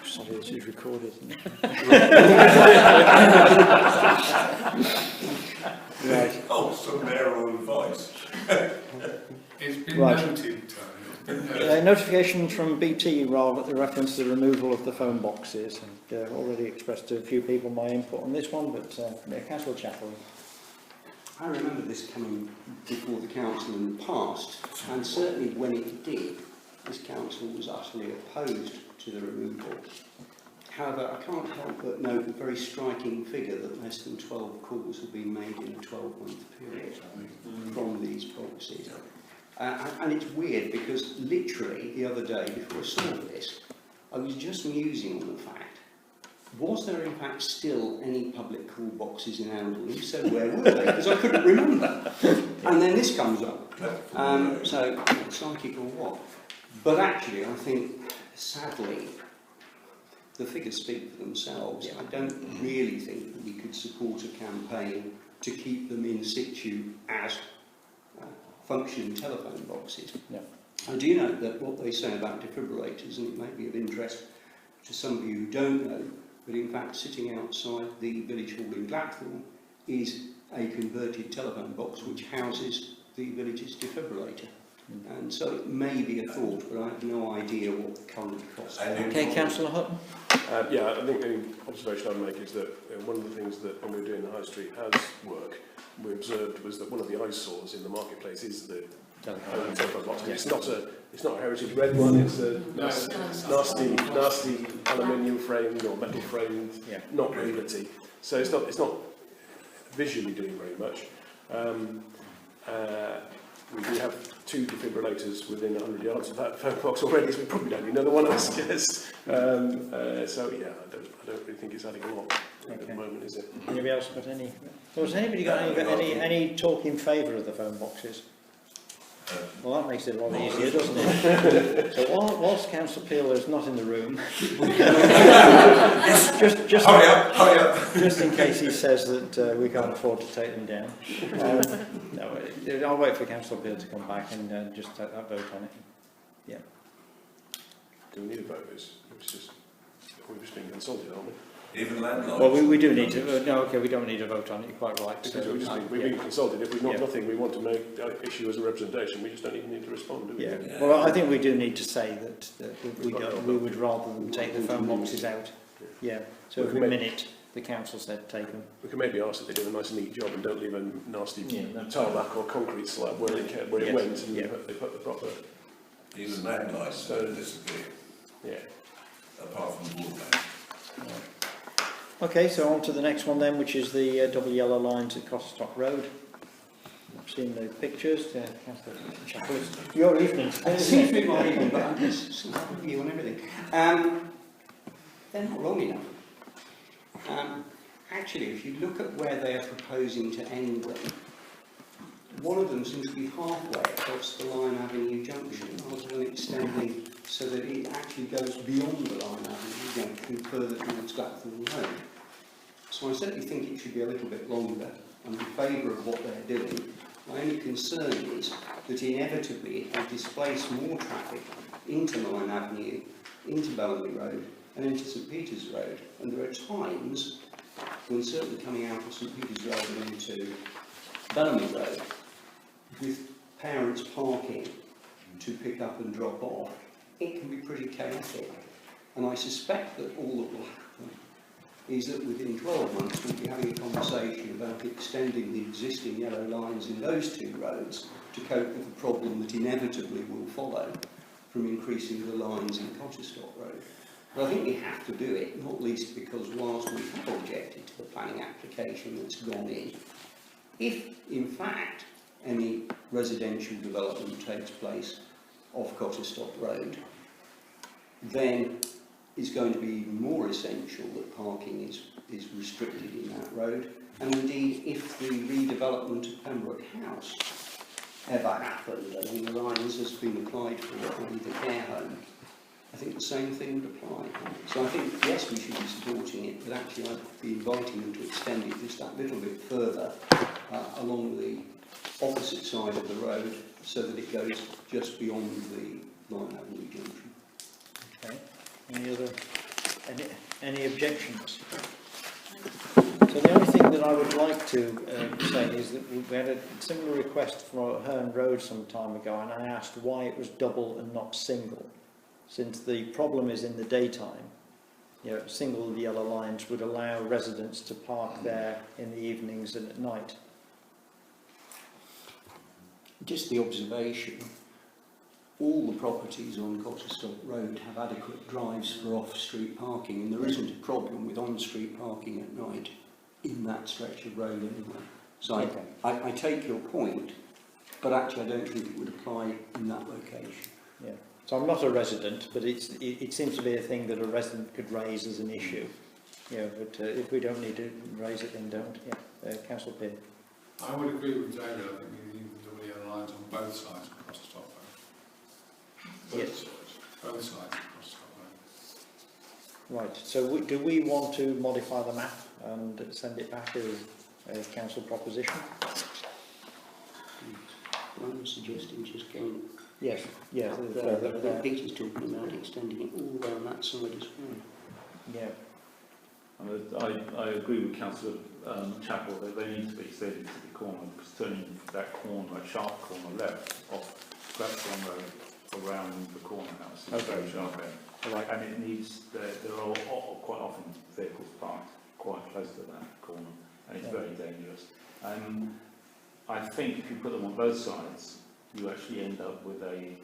Sorry, this is recorded, isn't it? Right. Oh, some mayoral advice. It's been noted, Tony. Notification from BT reference to the removal of the phone boxes. And already expressed to a few people my input on this one, but Councillor Chapley. I remember this coming before the council in the past, and certainly when it did, this council was utterly opposed to the removal. However, I can't help but note the very striking figure that less than 12 calls have been made in a 12-month period from these boxes. And it's weird because literally the other day before I saw this, I was just musing on the fact, was there in fact still any public call boxes in Oundle? If so, where were they? Because I couldn't remember. And then this comes up. So, psychic or what? But actually, I think, sadly, the figures speak for themselves. I don't really think that we could support a campaign to keep them in situ as functioning telephone boxes. I do know that what they say about defibrillators, and it may be of interest to some of you who don't know, but in fact sitting outside the village hall in Blackthorn is a converted telephone box which houses the village's defibrillator. And so it may be a thought, but I have no idea what the current cost is. Okay, Councillor Hutton. Yeah, I think the observation I'd make is that one of the things that when we were doing the high street house work, we observed was that one of the eyesores in the marketplace is the telephone box. It's not a heritage red one. It's a nasty aluminium framed or metal framed, not riveted. So it's not visually doing very much. We do have 2 defibrillators within 100 yards of that phone box already, so we probably don't need another one, I suggest. So yeah, I don't really think it's adding a lot at the moment, is it? Anybody else got any? Has anybody got any talk in favour of the phone boxes? Well, that makes it a lot easier, doesn't it? So whilst Councillor Peel is not in the room, just hurry up. Just in case he says that we can't afford to take them down. No, I'll wait for Councillor Peel to come back and just take that vote on it. Yeah. Do we need a vote? We've just been consulted, aren't we? Even landlines? Well, we do need to. No, okay, we don't need a vote on it. You're quite right. Because we've been consulted. If we've got nothing we want to make issue as a representation, we just don't even need to respond, do we? Yeah. Well, I think we do need to say that we would rather than take the phone boxes out. Yeah. So if we minute, the council said take them. We can maybe ask that they do a nice neat job and don't leave a nasty tarmac or concrete slab where it went, and they put the proper. Even landlines don't disappear. Yeah. Apart from the wall. Okay, so on to the next one then, which is the double yellow lines at Costock Road. I've seen the pictures. Your evening. It seems to be my evening, but I'm just some view on everything. They're not long enough. Actually, if you look at where they are proposing to end them, one of them seems to be halfway across the Line Avenue junction, rather than extending so that it actually goes beyond the Line Avenue junction further towards Glatthorne Road. So I certainly think it should be a little bit longer. I'm in favour of what they're doing. My only concern is that inevitably it will displace more traffic into Line Avenue, into Bellamy Road and into St Peter's Road. And there are times when certainly coming out of St Peter's Road and into Bellamy Road, with parents parking to pick up and drop off, it can be pretty chaotic. And I suspect that all that will happen is that within 12 months we'll be having a conversation about extending the existing yellow lines in those 2 roads to cope with the problem that inevitably will follow from increasing the lines in Cottescott Road. But I think we have to do it, not least because whilst we have objected to the planning application that's gone in, if in fact any residential development takes place off Cottescott Road, then it's going to be even more essential that parking is restricted in that road. And indeed, if the redevelopment of Pembroke House ever happened and the lines has been applied for by the care home, I think the same thing would apply. So I think, yes, we should be supporting it, but actually I'd be inviting them to extend it just that little bit further along the opposite side of the road so that it goes just beyond the Line Avenue junction. Okay. Any objections? So the only thing that I would like to say is that we had a similar request for Herne Road some time ago, and I asked why it was double and not single, since the problem is in the daytime. You know, single yellow lines would allow residents to park there in the evenings and at night. Just the observation, all the properties on Cottescott Road have adequate drives for off-street parking, and there isn't a problem with on-street parking at night in that stretch of road anyway. So okay. I take your point, but actually I don't think it would apply in that location. Yeah. So I'm not a resident, but it seems to be a thing that a resident could raise as an issue. Yeah, but if we don't need to raise it, then don't. Yeah, Councillor Pearce. I would agree with David. I think we need the double yellow lines on both sides across the top road. Yes. Both sides across the top road. Right. So do we want to modify the map and send it back as a council proposition? I'm suggesting just going. Yes. Yeah. Peter's talking about extending it all down that side as well. Yeah. I agree with Councillor Chappell that they need to be extended to the corner, because turning that corner, that sharp corner left off Glatthorne Road around the corner house is very sharp there. Right. And it needs, there are quite often vehicles parked quite close to that corner, and it's very dangerous. I think if you put them on both sides, you actually end up with a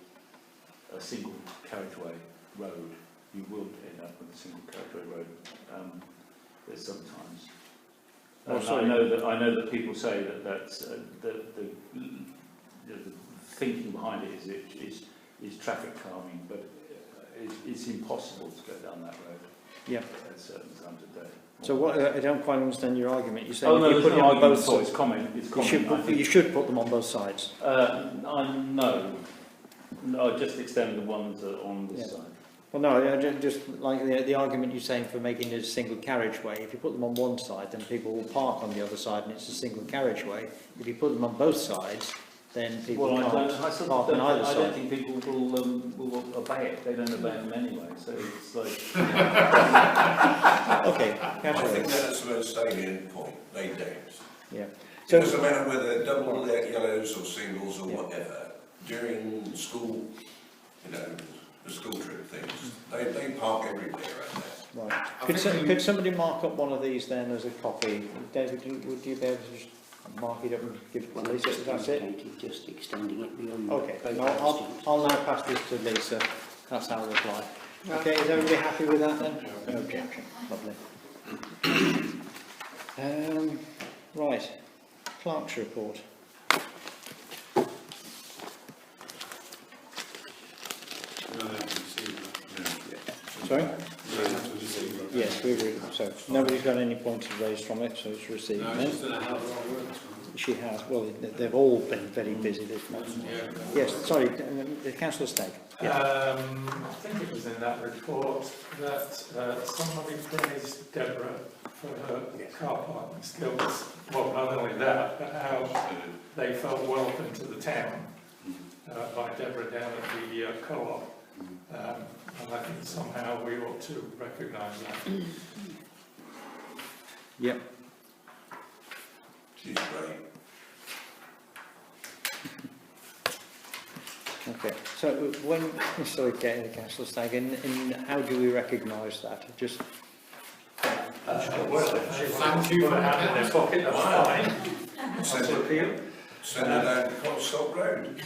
single carriageway road. You would end up with a single carriageway road. There's sometimes Oh, And sorry. I know that people say that that's the thinking behind it is traffic calming, but it's impossible to go down that road. Yeah. At certain times of day. So what, I don't quite understand your argument. You're saying Oh no, if you there's put no it on both argument. sides, It's comment. It's comment. you should put them on both sides. No, just extend the ones that are on this side. Well, no, just like the argument you're saying for making it a single carriageway. If you put them on one side, then people will park on the other side, and it's a single carriageway. If you put them on both sides, then people can't park on either I side. don't think people will obey it. They don't obey them anyway. So it's like. Okay. I think that's the most salient point. They don't. Yeah. So it doesn't matter whether they're double yellows or singles or whatever. During school, the school trip things, they park everywhere around there. Right. Could somebody mark up one of these then as a copy? David, would you be able to just mark it up and give it to Lisa? That's it? Just extending it beyond. Okay. No, I'll now pass this to Lisa. That's our reply. Okay, is everybody happy with that then? No objection. Lovely. Right. Clerk's report. Sorry? Yes, we agree. So nobody's got any points raised from it, so it's received. No, she's done a hell of a lot of work. She has. Well, they've all been very busy this month. Yes, sorry, Councillor Stagg. I think it was in that report that somebody praised Deborah for her car parking skills. Well, not only that, but how they felt welcome to the town by Deborah down at the co-op. And I think somehow we ought to recognise that. Yep. She's great. Okay, so when, sorry, Councillor Stagg, in how do we recognise that? Just thank you for having their pocket, that's fine. Send it out to Cotswold Road.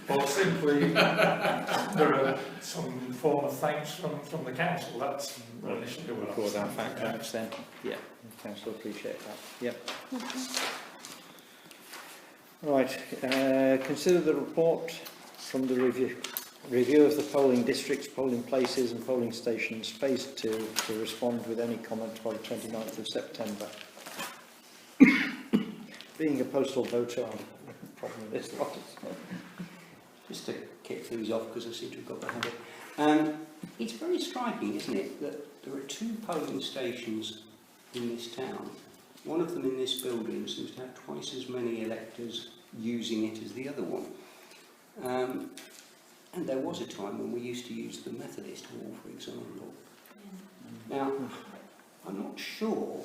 Or simply, there are some form of thanks from the council. That's initially what I was record our facts then. Yeah, Councillor, appreciate that. Yep. Right, consider the report from the review of the polling districts, polling places and polling stations, phase 2, to respond with any comment by the 29th of September. Being a postal voter, I'm problem with this lot. Just to kick things off, because I seem to have got the habit. It's very striking, isn't it, that there are 2 polling stations in this town. One of them in this building seems to have twice as many electors using it as the other one. And there was a time when we used to use the Methodist Hall, for example. Now, I'm not sure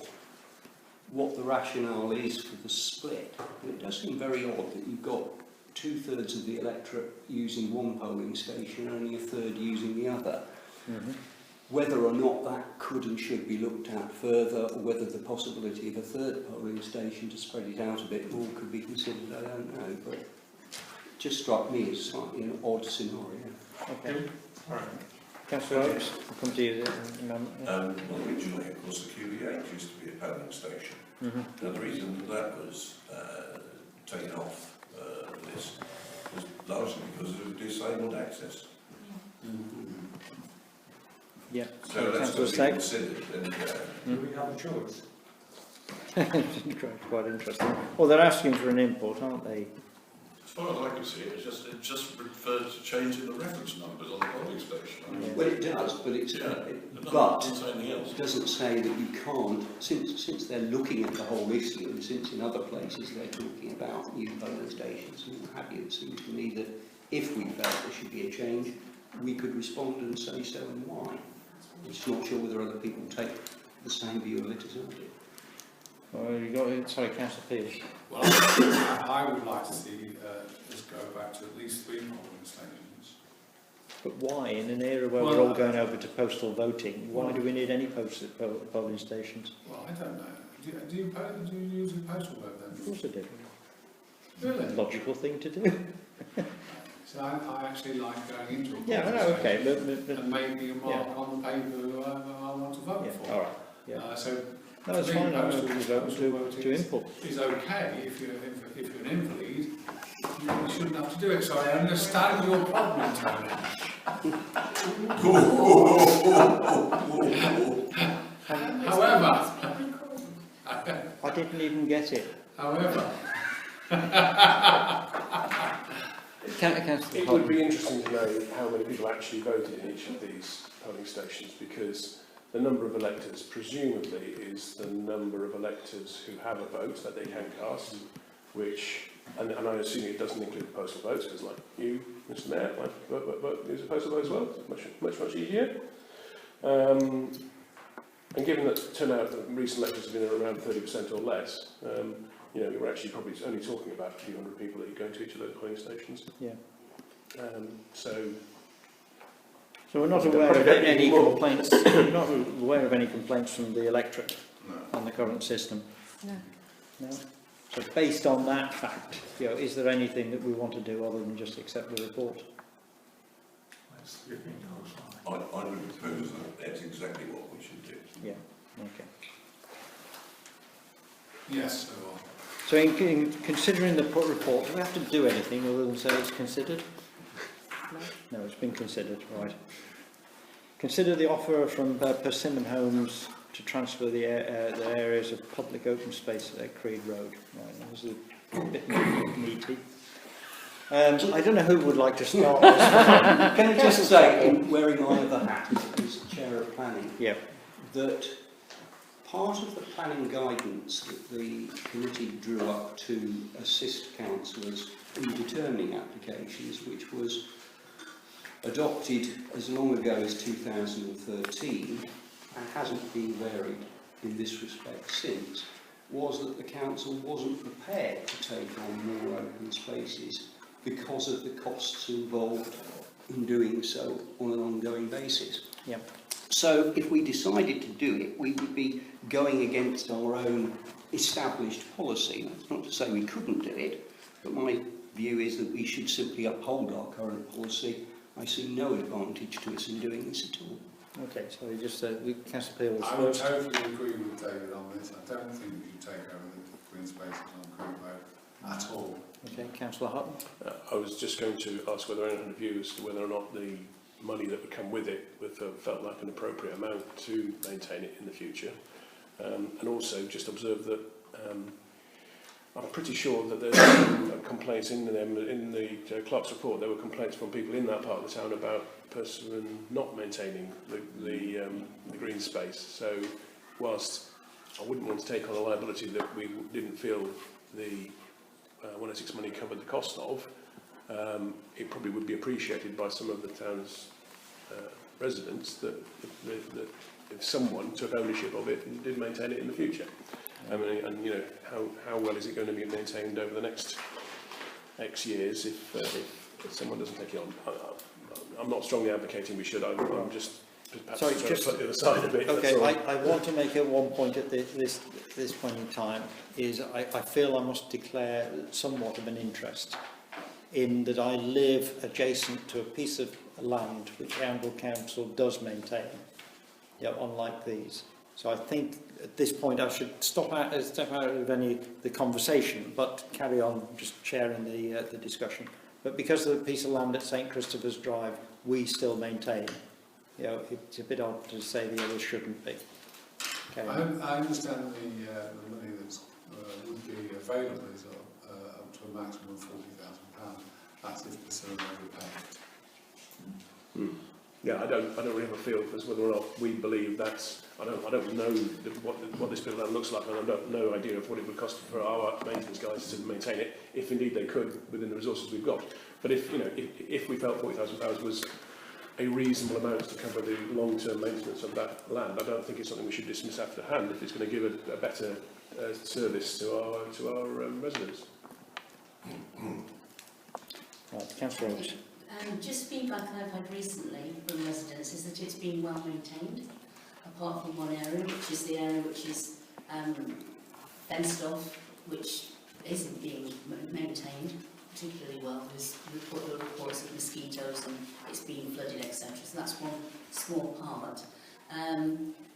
what the rationale is for the split, but it does seem very odd that you've got 2/3 of the electorate using one polling station and only 1/3 using the other. Whether or not that could and should be looked at further, or whether the possibility of a 3rd polling station to spread it out a bit more could be considered, I don't know, but it just struck me as slightly an odd scenario. Okay. All right. Councillor Oakes, I'll come to you. Well, originally, of course, the QEH used to be a polling station. Now, the reason that was taken off the list was largely because of disabled access. Yeah. So that's got to be considered. Do we have a choice? Quite interesting. Well, they're asking for an input, aren't they? As far as I can see, it just refers to changing the reference numbers on the polling station. Well, it does, but it's but it doesn't say that you can't. Since they're looking at the whole issue, and since in other places they're talking about new polling stations and what have you, it seems to me that if we felt there should be a change, we could respond and say so and why. I'm just not sure whether other people take the same view of it as I do. Well, you got it. Sorry, Councillor Pearce. Well, I would like to see us go back to at least 3 polling stations. But why, in an era where we're all going over to postal voting, why do we need any polling stations? Well, I don't know. Do you use a postal vote then? Of course I do. Really? Logical thing to do. So I actually like going into a polling Yeah, I know, okay, but and making a mark on the paper who I want to vote for. All right. Yeah. So No, it's I think fine, I'm postal open to input. is okay if you're an invalid, you shouldn't have to do it, so I understand your problem, Tony. However, I didn't even get it. however, It would be interesting to know how many people actually voted in each of these polling stations, because the number of electors presumably is the number of electors who have a vote that they can cast, which, and I assume it doesn't include postal votes, because like you, Mr Mayor, like use a postal vote as well, much easier. And given that turnout at recent elections have been around 30% or less, you know, we're actually probably only talking about a few hundred people that are going to each of those polling stations. Yeah. So we're not aware of any complaints. We're not aware of any complaints from the electorate on the current system. No. No. So based on that fact, you know, is there anything that we want to do other than just accept the report? I would propose that that's exactly what we should do. Yeah. Okay. yes, So in considering the report, do we have to do anything other than say it's considered? No, it's been considered, right. Consider the offer from Persimmon Homes to transfer the areas of public open space at Creed Road. Right, that was a bit more meaty. I don't know who would like to start this. Can I just say, in wearing my other hat as Chair of Planning, that part of the planning guidance that the committee drew up to assist councillors in determining applications, which was adopted as long ago as 2013 and hasn't been varied in this respect since, was that the council wasn't prepared to take on more open spaces because of the costs involved in doing so on an ongoing basis. Yep. So if we decided to do it, we would be going against our own established policy. That's not to say we couldn't do it, but my view is that we should simply uphold our current policy. I see no advantage to us in doing this at all. Okay, so we just Councillor Peel was I would first. totally agree with David on this. I don't think we should take over the green spaces on Creed Road at all. Okay, Councillor Hutton. I was just going to ask whether anyone had a view as to whether or not the money that would come with it felt like an appropriate amount to maintain it in the future. And also just observe that I'm pretty sure that there's some complaints in the clerk's report. There were complaints from people in that part of the town about Persimmon not maintaining the green space. So whilst I wouldn't want to take on a liability that we didn't feel the 106 money covered the cost of, it probably would be appreciated by some of the town's residents that if someone took ownership of it and did maintain it in the future. And you know, how well is it going to be maintained over the next X years if someone doesn't take it on? I'm not strongly advocating we should. I'm just perhaps Sorry, trying just to put the other side of it. Okay, I want to make it one point at this point in time. Is I feel I must declare somewhat of an interest in that I live adjacent to a piece of land which Oundle Council does maintain, unlike these. So I think at this point I should step out of the conversation, but carry on just chairing the discussion. But because of the piece of land at St Christopher's Drive, we still maintain. It's a bit odd to say the others shouldn't be. I understand the money that would be available is up to a maximum of £40,000. That's if the survey repaired. Yeah, I don't really have a feel as whether or not we believe that's. I don't know what this bit of land looks like, and I have no idea of what it would cost for our maintenance guys to maintain it, if indeed they could within the resources we've got. But if we felt £40,000 was a reasonable amount to cover the long-term maintenance of that land, I don't think it's something we should dismiss after hand if it's going to give a better service to our residents. Right, Councillor Rose. Just feedback I've had recently from residents is that it's been well maintained, apart from one area, which is the area which is fenced off, which isn't being maintained particularly well. There's reports of mosquitoes and it's being flooded, etc. So that's one small part.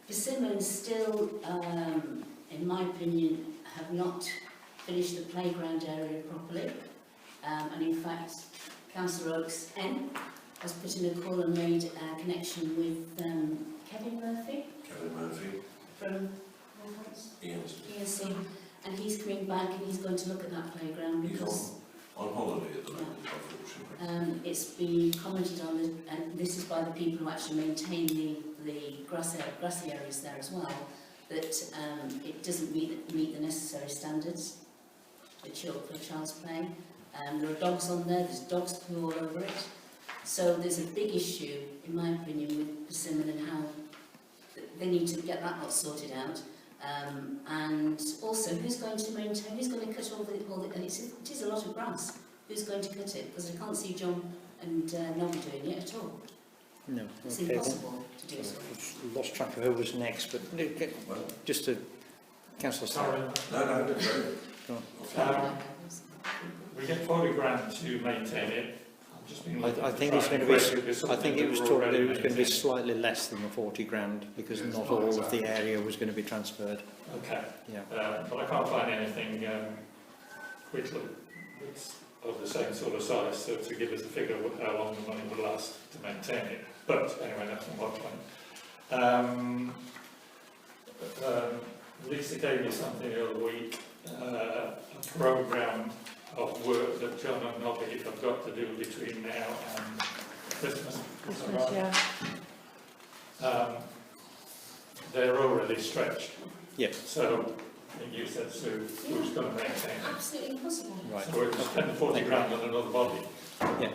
Persimmon still, in my opinion, have not finished the playground area properly. And in fact, Councillor Oakes N has put in a call and made a connection with Kevin Murphy. Kevin Murphy. From ENC. And he's coming back and he's going to look at that playground because... On holiday at the moment, unfortunately. It's been commented on, and this is by the people who actually maintain the grassy areas there as well, that it doesn't meet the necessary standards for child's play. There are dogs on there, there's dogs poo all over it. So there's a big issue, in my opinion, with Persimmon and how they need to get that lot sorted out. And also, who's going to maintain, who's going to cut all the and it is a lot of grass. Who's going to cut it? Because I can't see John and Nobby doing it at all. No, It's okay. impossible to do so. I've lost track of who was next, but just to... Councillor Sorry. No. Go on. We get 40 grand to maintain it. I think it's going to be. I think it was talked that it was going to be slightly less than the 40 grand because not all of the area was going to be transferred. Okay. Yeah. But I can't find anything quickly that's of the same sort of size, so to give us a figure of how long the money will last to maintain it. But anyway, that's not my point. Lisa gave me something the other week, a programme of work that John and Nobby have got to do between now and Christmas. Yeah. They're already stretched. Yeah. So, I think you said, Sue, who's going to maintain it? Absolutely impossible. Right. So we're going to spend 40 grand on another body. Yeah.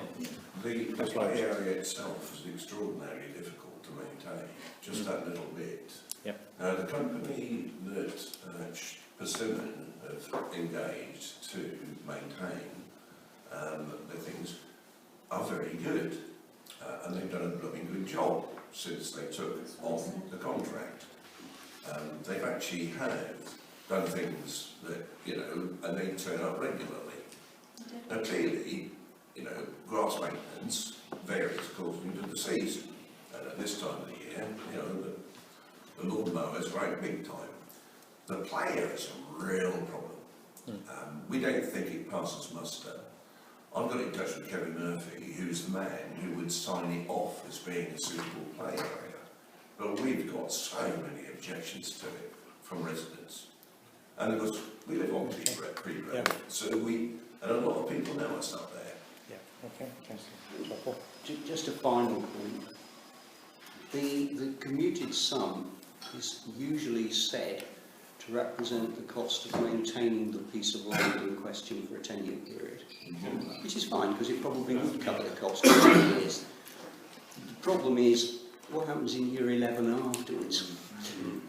The play area itself is extraordinarily difficult to maintain, just that little bit. Yep. Now, the company that Persimmon have engaged to maintain the things are very good, and they've done a blooming good job since they took on the contract. They've actually done things that, and they turn up regularly. Now, clearly, grass maintenance varies according to the season, and at this time of the year, the lawnmowers are out big time. The player is a real problem. We don't think it passes muster. I've got in touch with Kevin Murphy, who's the man who would sign it off as being a suitable play area. But we've got so many objections to it from residents. And of course, we live on Creed Road, so and a lot of people know us up there. Yeah, okay. Just a final point. The commuted sum is usually said to represent the cost of maintaining the piece of land in question for a 10-year period, which is fine because it probably would cover the cost of 10 years. The problem is what happens in year 11 afterwards.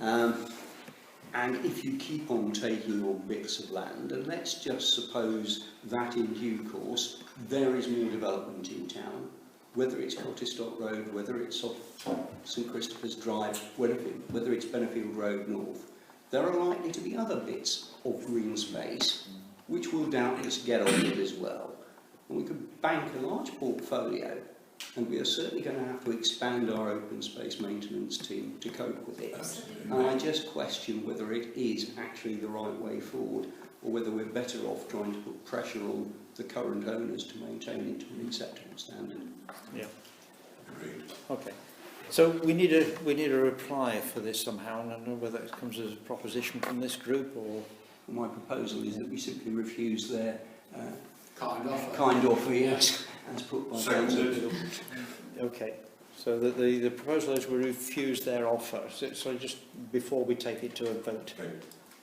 And if you keep on taking on bits of land, and let's just suppose that in due course there is more development in town, whether it's Cottesstock Road, whether it's off St Christopher's Drive, whether it's Benefield Road North, there are likely to be other bits of green space which will doubtless get on it as well. And we could bank a large portfolio, and we are certainly going to have to expand our open space maintenance team to cope with it. And I just question whether it is actually the right way forward, or whether we're better off trying to put pressure on the current owners to maintain it to an acceptable standard. Yeah. Agreed. Okay. So we need a reply for this somehow, and I don't know whether it comes as a proposition from this group or... My proposal is that we simply refuse their kind offer, yes, as put by Council. Okay. So the proposal is we refuse their offer. So just before we take it to a vote.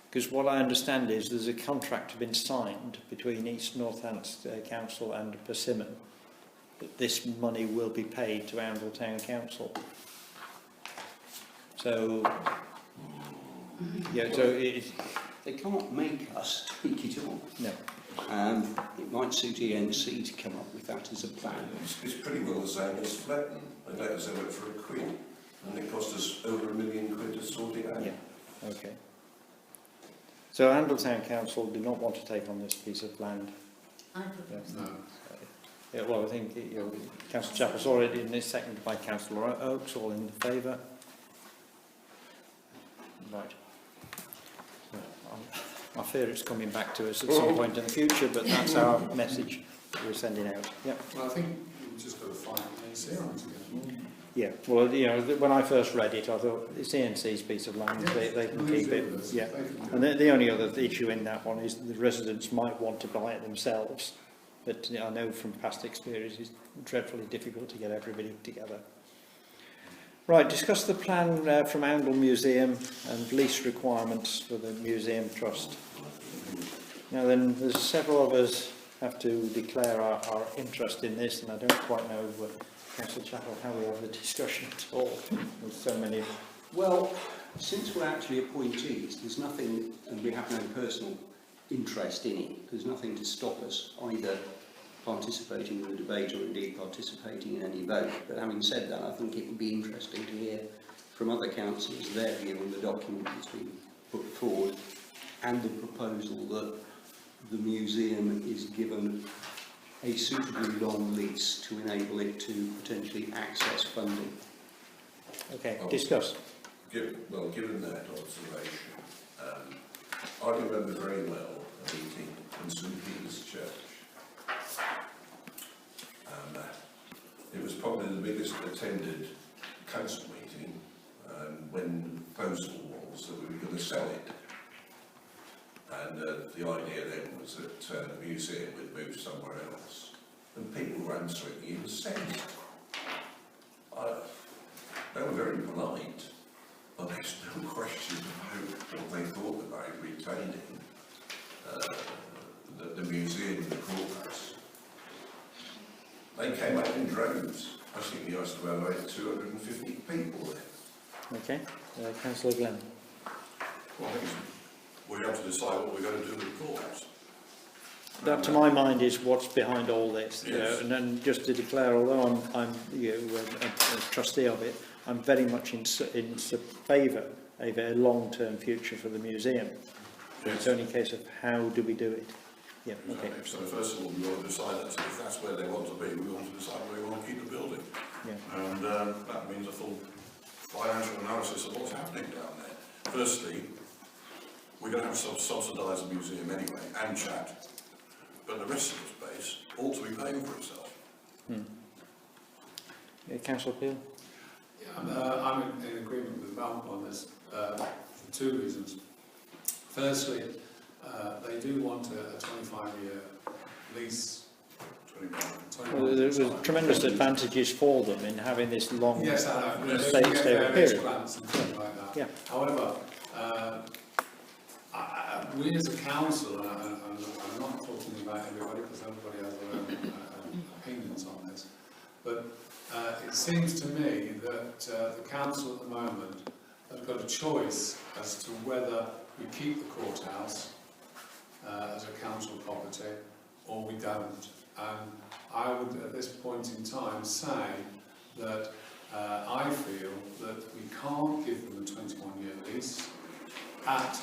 Because what I understand is there's a contract been signed between East Northants Council and Persimmon that this money will be paid to Oundle Town Council. So, yeah, so they can't make us take it on. No. It might suit ENC to come up with that as a plan. It's pretty well the same as Fletton. They let us have it for £1, and it cost us over £1 million to sort it out. Yeah, okay. So Oundle Town Council do not want to take on this piece of land. I propose no. Yeah, well, I think Councillor Chappell's already in this, seconded by Councillor Oakes, all in favour. Right. I fear it's coming back to us at some point in the future, but that's our message that we're sending out. Yeah. Well, I think we've just got to find the CNC again. Yeah. Well, you know, when I first read it, I thought it's CNC's piece of land. Yes, They can keep it. Yeah. And the only other issue in that one is the residents might want to buy it themselves, but I know from past experience it's dreadfully difficult to get everybody together. Right, discuss the plan from Oundle Museum and lease requirements for the Museum Trust. Now then, there's several of us have to declare our interest in this, and I don't quite know, Councillor Chappell, how we have the discussion at all. There's so many. Well, since we're actually appointees, there's nothing, and we have no personal interest in it, there's nothing to stop us either participating in the debate or indeed participating in any vote. But having said that, I think it would be interesting to hear from other councillors their view on the document that's been put forward and the proposal that the museum is given a suitably long lease to enable it to potentially access funding. Okay, discuss. Given that observation, I remember very well a meeting in St Peter's Church. It was probably the biggest attended council meeting when the proposal was that we were going to sell it. And the idea then was that the museum would move somewhere else. And people were absolutely incensed. They were very polite, but there's no question about what they thought about retaining the museum and the courthouse. They came out in droves. I think we used to have about 250 people there. Okay, Councillor Glenn. Well, I think we have to decide what we're going to do with the courthouse. That, to my mind, is what's behind all this. Yes. And then just to declare, although I'm a trustee of it, I'm very much in favour of a long-term future for the museum. Yes. It's only a case of how do we do it. Yeah. Okay. So first of all, we want to decide that if that's where they want to be, we want to decide where we want to keep the building. Yeah. And that means a full financial analysis of what's happening down there. Firstly, we're going to have to subsidise the museum anyway, and chat. But the rest of the space ought to be paying for itself. Yeah, Councillor Peel? Yeah, I'm in agreement with Malcolm on this for two reasons. Firstly, they do want a 25-year lease. Well, there's tremendous advantages for them in having this long stable period. Grants and things like that. Yeah. However, we as a council, and I'm not talking about everybody because everybody has their own opinions on this, but it seems to me that the council at the moment has got a choice as to whether we keep the courthouse as a council property or we don't. And I would at this point in time say that I feel that we can't give them a 21-year lease at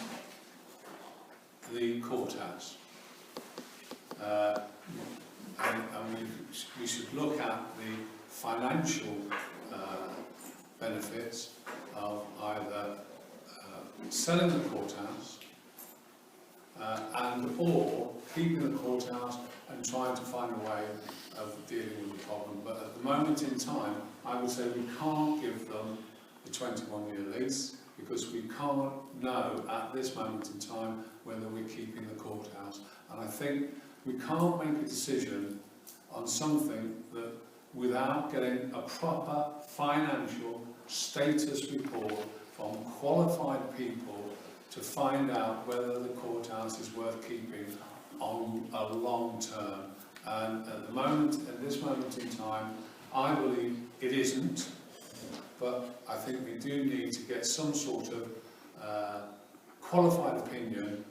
the courthouse. And we should look at the financial benefits of either selling the courthouse and or keeping the courthouse and trying to find a way of dealing with the problem. But at the moment in time, I would say we can't give them the 21-year lease because we can't know at this moment in time whether we're keeping the courthouse. And I think we can't make a decision on something that without getting a proper financial status report from qualified people to find out whether the courthouse is worth keeping on a long term. And at the moment, at this moment in time, I believe it isn't, but I think we do need to get some sort of qualified opinion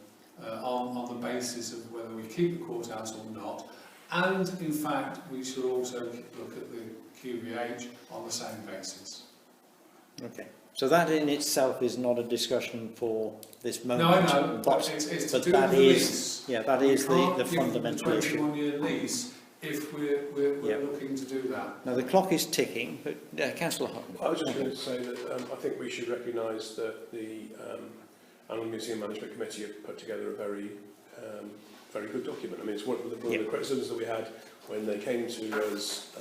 on the basis of whether we keep the courthouse or not. And in fact, we should also look at the QVH on the same basis. Okay. So that in itself is not a discussion for this moment. No, I know, but it's to do with the lease. Yeah, that is the We fundamental can't issue. give them a 21-year lease if we're Yeah. looking to do that. Now the clock is ticking, but Councillor Hutton. I was just going to say that I think we should recognise that the Annual Museum Management Committee have put together a very good document. I mean, it's one of the criticisms that we had when they came to us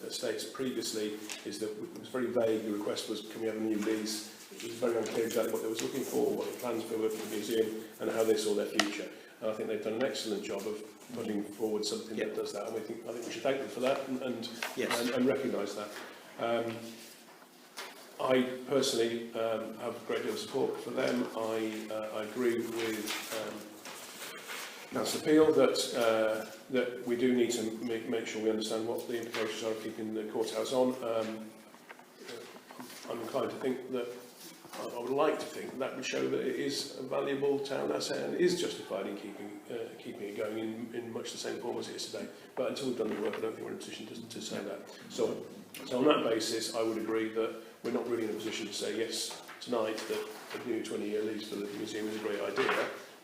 estates previously, is that it was very vague. The request was, can we have a new lease? It was very unclear exactly what they was looking for, what the plans were for the museum, and how they saw their future. And I think they've done an excellent job of putting forward something that does that, and I think we should thank them for that and recognise that. I personally have a great deal of support for them. I agree with Councillor Peel that we do need to make sure we understand what the implications are of keeping the courthouse on. I'm inclined to think that, I would like to think that would show that it is a valuable town asset and is justified in keeping it going in much the same form as it is today. But until we've done the work, I don't think we're in a position to say that. So on that basis, I would agree that we're not really in a position to say yes tonight that a new 20-year lease for the museum is a great idea.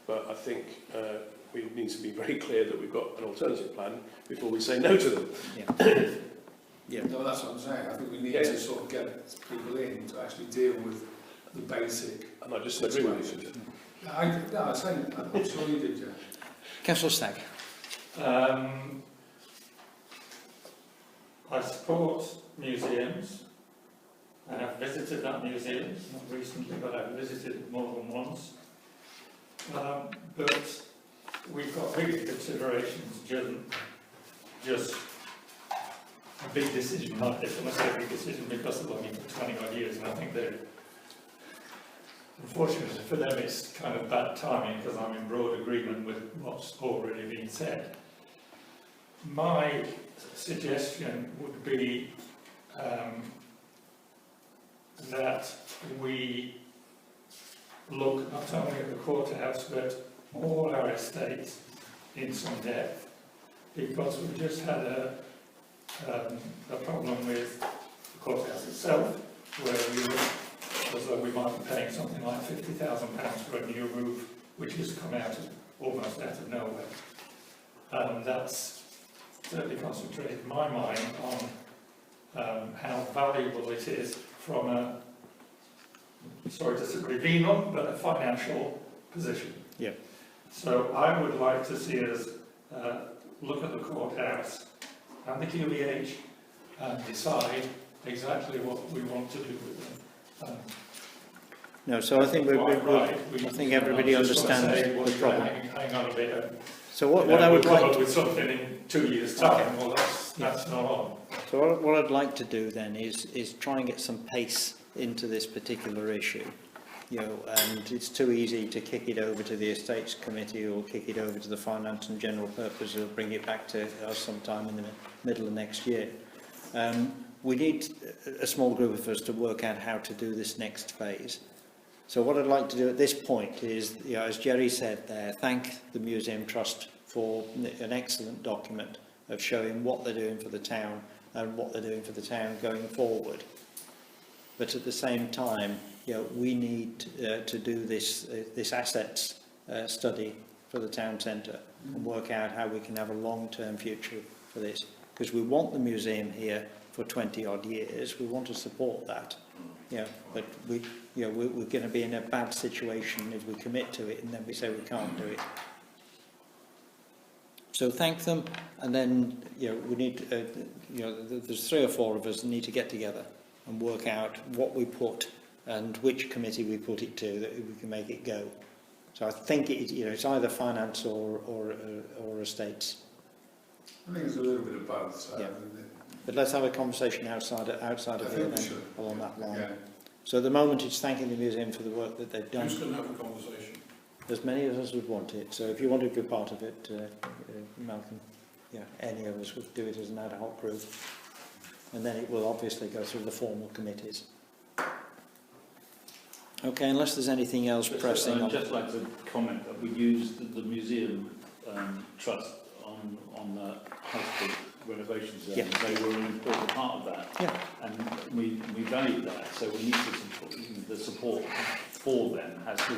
But I think we need to be very clear that we've got an alternative plan before we say no to them. Yeah. No, that's what I'm saying. I think we need to sort of get people in to actually deal with the basic. And I just agree with you. I'm sure you did, yeah. Councillor Stagg. I support museums. I have visited that museum, not recently, but I've visited it more than once. But we've got bigger considerations, just a big decision like this. And I say a big decision because they've been for 20 odd years, and I think they're, unfortunately for them, it's kind of bad timing because I'm in broad agreement with what's already been said. My suggestion would be that we look not only at the courthouse but all our estates in some depth, because we just had a problem with the courthouse itself, where we were, as though we might be paying something like £50,000 for a new roof, which has come out of, almost out of nowhere. That's certainly concentrated my mind on how valuable it is from a, sorry to say venal, but a financial position. Yeah. So I would like to see us look at the courthouse and the QEH and decide exactly what we want to do with them. No, so I think I think everybody understands the problem. Hang on a bit. So what I would like come up with something in 2 years' time. Well, that's not on. So what I'd like to do then is try and get some pace into this particular issue. And it's too easy to kick it over to the Estates Committee or kick it over to the Finance and General Purpose or bring it back to us sometime in the middle of next year. We need a small group of us to work out how to do this next phase. So what I'd like to do at this point is, as Jerry said there, thank the Museum Trust for an excellent document of showing what they're doing for the town and what they're doing for the town going forward. But at the same time, we need to do this assets study for the town centre and work out how we can have a long-term future for this, because we want the museum here for 20 odd years. We want to support that, but we're going to be in a bad situation if we commit to it and then we say we can't do it. So thank them, and then we need there's 3 or 4 of us that need to get together and work out what we put and which committee we put it to, that we can make it go. So I think it's either finance or estates. I think it's a little bit of both. So But let's have a conversation outside of here then, along that line. Yeah. So at the moment it's thanking the museum for the work that they've done. Who's going to have a conversation? As many of us would want it. So if you want to be part of it, Malcolm, any of us would do it as an ad hoc group. And then it will obviously go through the formal committees. Okay, unless there's anything else pressing. I'd just like to comment that we used the museum trust on the hospital renovations. They were an important part of that. Yeah. And we valued that. So we need to support, the support for them has to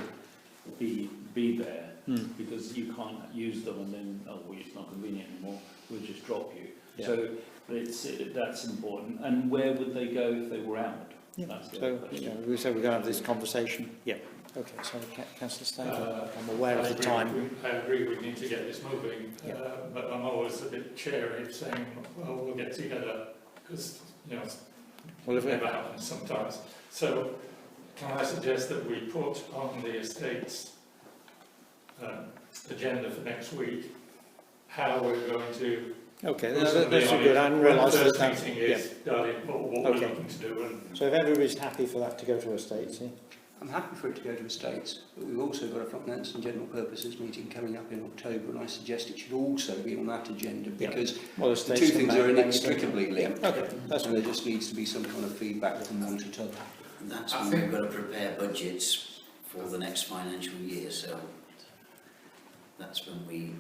be there, because you can't use them and then, it's not convenient anymore. just drop you. Yeah. So but that's important. And where would they go if they were out? Yeah. That's the So, other question. we said we're going to have this conversation. Yeah. Okay, so Councillor Staver, I'm aware of the time. I agree we need to get this moving, Yeah. but I'm always a bit chary of saying, well, we'll get together, because, you know, Well, if it never happens sometimes. So, can I suggest that we put on the estates agenda for next week how we're going to... Okay, that's a good. I didn't realise that. The first meeting is what we're Okay. looking to do. And So if everybody's happy for that to go to estates, yeah? I'm happy for it to go to estates, but we've also got a finance and general purposes meeting coming up in October, and I suggest it should also be on that agenda, because Well, the estates two can things make are any inextricably difference. linked. Okay, that's and there just needs to be some kind of feedback from one to other. And that's when we've got to prepare budgets for the next financial year, so that's when we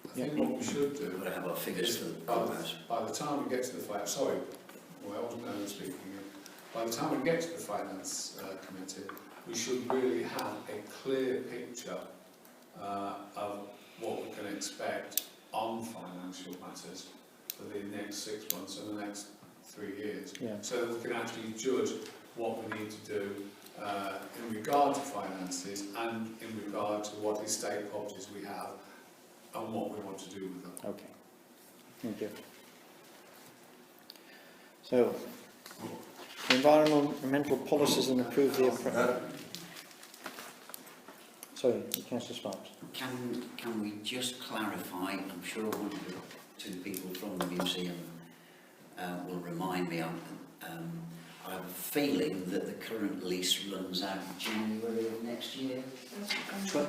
I think what we should do, got to have our figures for the by programs. the time we get to the finance, sorry, well, I wasn't speaking. By the time we get to the finance committee, we should really have a clear picture of what we can expect on financial matters for the next 6 months and the next 3 years. Yeah. So that we can actually judge what we need to do in regard to finances and in regard to what estate properties we have and what we want to do with them. Okay. Thank you. So, environmental policies and approve the... Sorry, Councillor Sparks. Can we just clarify, I'm sure one of the two people from the museum will remind me, I have a feeling that the current lease runs out January of next year.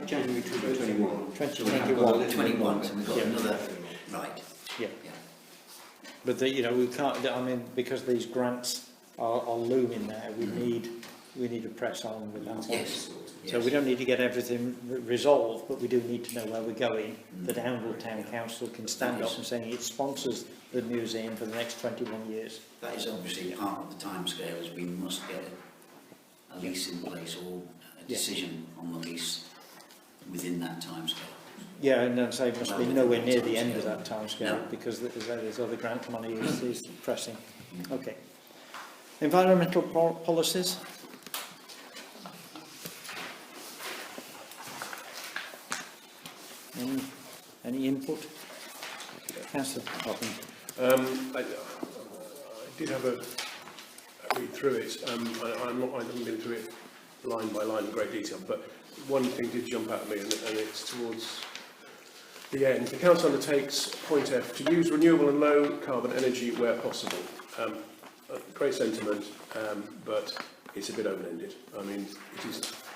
January 2021. 2021, so we've got another, right. Yeah. But we can't. I mean, because these grants are looming there, we need to press on with that. Yes. So we don't need to get everything resolved, but we do need to know where we're going. That Oundle Town Council can stand up and say it sponsors the museum for the next 21 years. That is obviously part of the timescale, is we must get a lease in place or a decision on the lease within that timescale. Yeah, and then say it must be nowhere near the end of that timescale because there's other grant money is pressing. Okay. Environmental policies. Any input? Councillor Hopping. I did have a read through it. I haven't been through it line by line in great detail, but one thing did jump out at me, and it's towards the end. The Council undertakes, point F, to use renewable and low carbon energy where possible. Great sentiment, but it's a bit open-ended. I mean,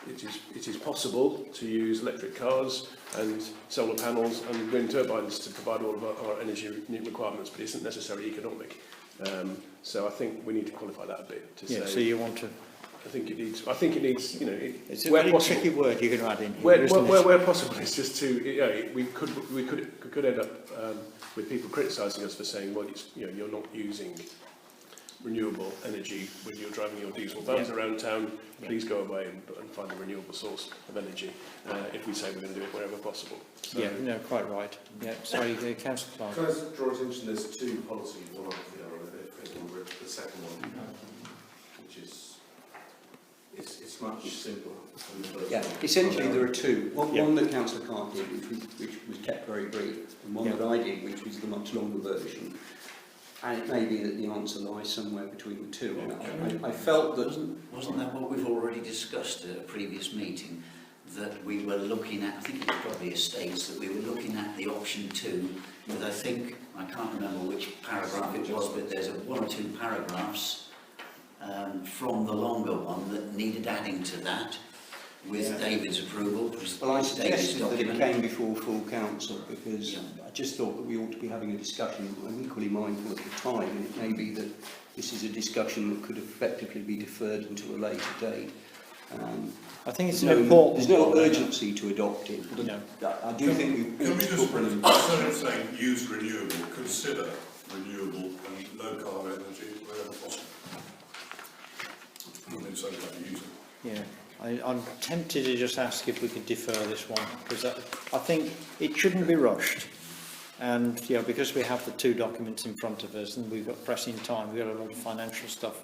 it is possible to use electric cars and solar panels and wind turbines to provide all of our energy requirements, but it isn't necessarily economic. So I think we need to qualify that a bit to say. So you want to? I think it needs. It's a very tricky word you're going to add in here. Where possible, it's just to. We could end up with people criticising us for saying, well, you're not using renewable energy when you're driving your diesel vans around town. Please go away and find a renewable source of energy. If we say we're going to do it wherever possible. So, yeah, no, quite right. Yeah, sorry, Councillor Clark. Can I draw attention? There's two policies. One on the second one, which is it's much simpler than the first one. Essentially there are two. One that Councillor Clark did, which was kept very brief, and one that I did, which was the much longer version. And it may be that the answer lies somewhere between the two. I felt that... Wasn't that what we've already discussed at a previous meeting? That we were looking at, I think it was probably estates, that we were looking at the option 2, but I think, I can't remember which paragraph it was, but there's one or two paragraphs from the longer one that needed adding to that, with David's approval. Well, I suggested that it came before full council because I just thought that we ought to be having a discussion. I'm equally mindful of the time, and it may be that this is a discussion that could effectively be deferred until a later date. I think it's important. There's no urgency to adopt it. But no. I do think we Can we just, instead of saying use renewable, consider renewable and low carbon energy wherever possible? I mean, so like use it. Yeah. I'm tempted to just ask if we could defer this one, because I think it shouldn't be rushed. And because we have the two documents in front of us and we've got pressing time, we've got a lot of financial stuff.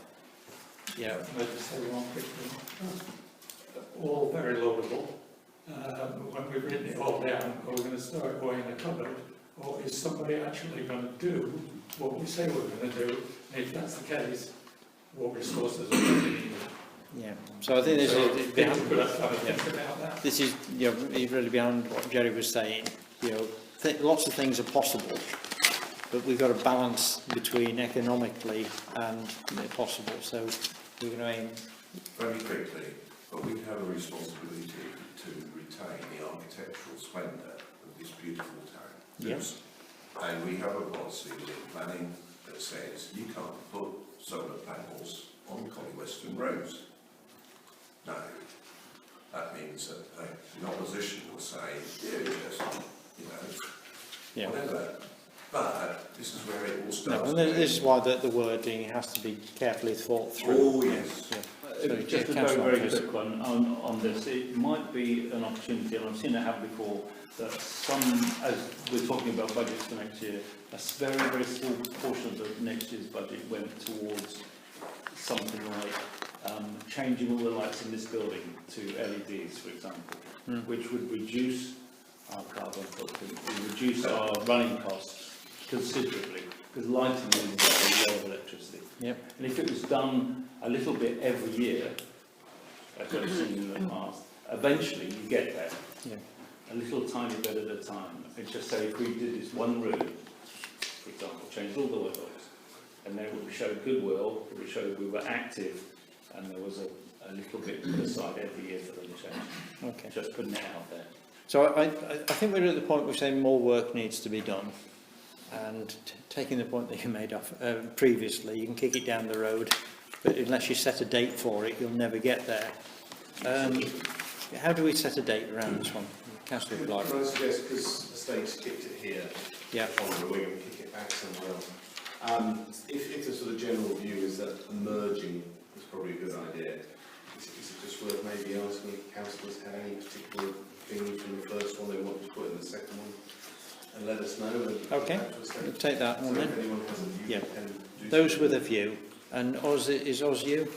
Yeah. I'll just say one quick thing. All very laudable. When we've written it all down, are we going to start going in a cupboard, or is somebody actually going to do what we say we're going to do? And if that's the case, what resources are we needed? Yeah. So I think this is think about that. This is really beyond what Jerry was saying. Lots of things are possible, but we've got a balance between economically and possible. So we're going to aim very quickly, but we have a responsibility to retain the architectural splendour of this beautiful town. Yes. And we have a policy within planning that says you can't put solar panels on Collie Western roads. No. That means that the opposition will say, whatever. But this is where it all starts. No, and this is why the wording has to be carefully thought through. Oh, yes. Just a very quick one on this. It might be an opportunity, and I've seen it happen before, that as we're talking about budgets for next year, a very, very small portion of the next year's budget went towards something like changing all the lights in this building to LEDs, for example, which would reduce our carbon footprint, would reduce our running costs considerably, because lighting uses a lot of electricity. Yep. And if it was done a little bit every year, as I've seen in the past, eventually you get there. Yeah. A little tiny bit at a time. It's just say if we did this one room, for example, changed all the light bulbs, and then it would show goodwill, it would show we were active, and there was a little bit put aside every year for them to change. Okay. Just putting it out there. So I think we're at the point where we're saying more work needs to be done. And taking the point that you made off previously, you can kick it down the road, but unless you set a date for it, you'll never get there. How do we set a date around this one? Councillor Blythe. Can I suggest, because the state's kicked it here, we're going to kick it back somewhere else. If the sort of general view is that merging is probably a good idea, is it just worth maybe asking if councillors have any particular things from the first one they want to put in the second one? And let us know. Okay, we'll take that one then. If anyone has a view, those with a view. And Oz, is Oz you?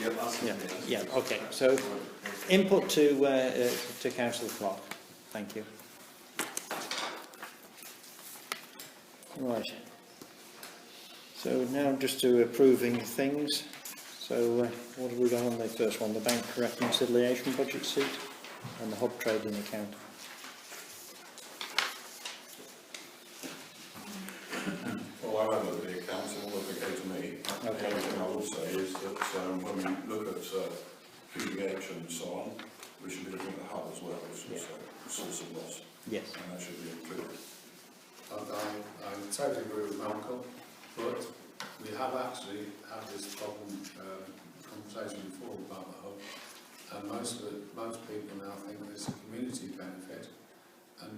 Yep, us. Yeah, okay. So input to Councillor Clark. Thank you. Right. So now just to approving things. So what have we got on the first one? The bank reconciliation budget sheet and the hub trading account. Well, I haven't looked at the accounts, and all of it go to me. Okay. The only thing I will say is that when we look at PDH and so on, we should be looking at the hub as well, which is a source of loss. Yes. And that should be included. I totally agree with Malcolm, but we have actually had this problem, conversation before about the hub, and most people now think there's a community benefit, and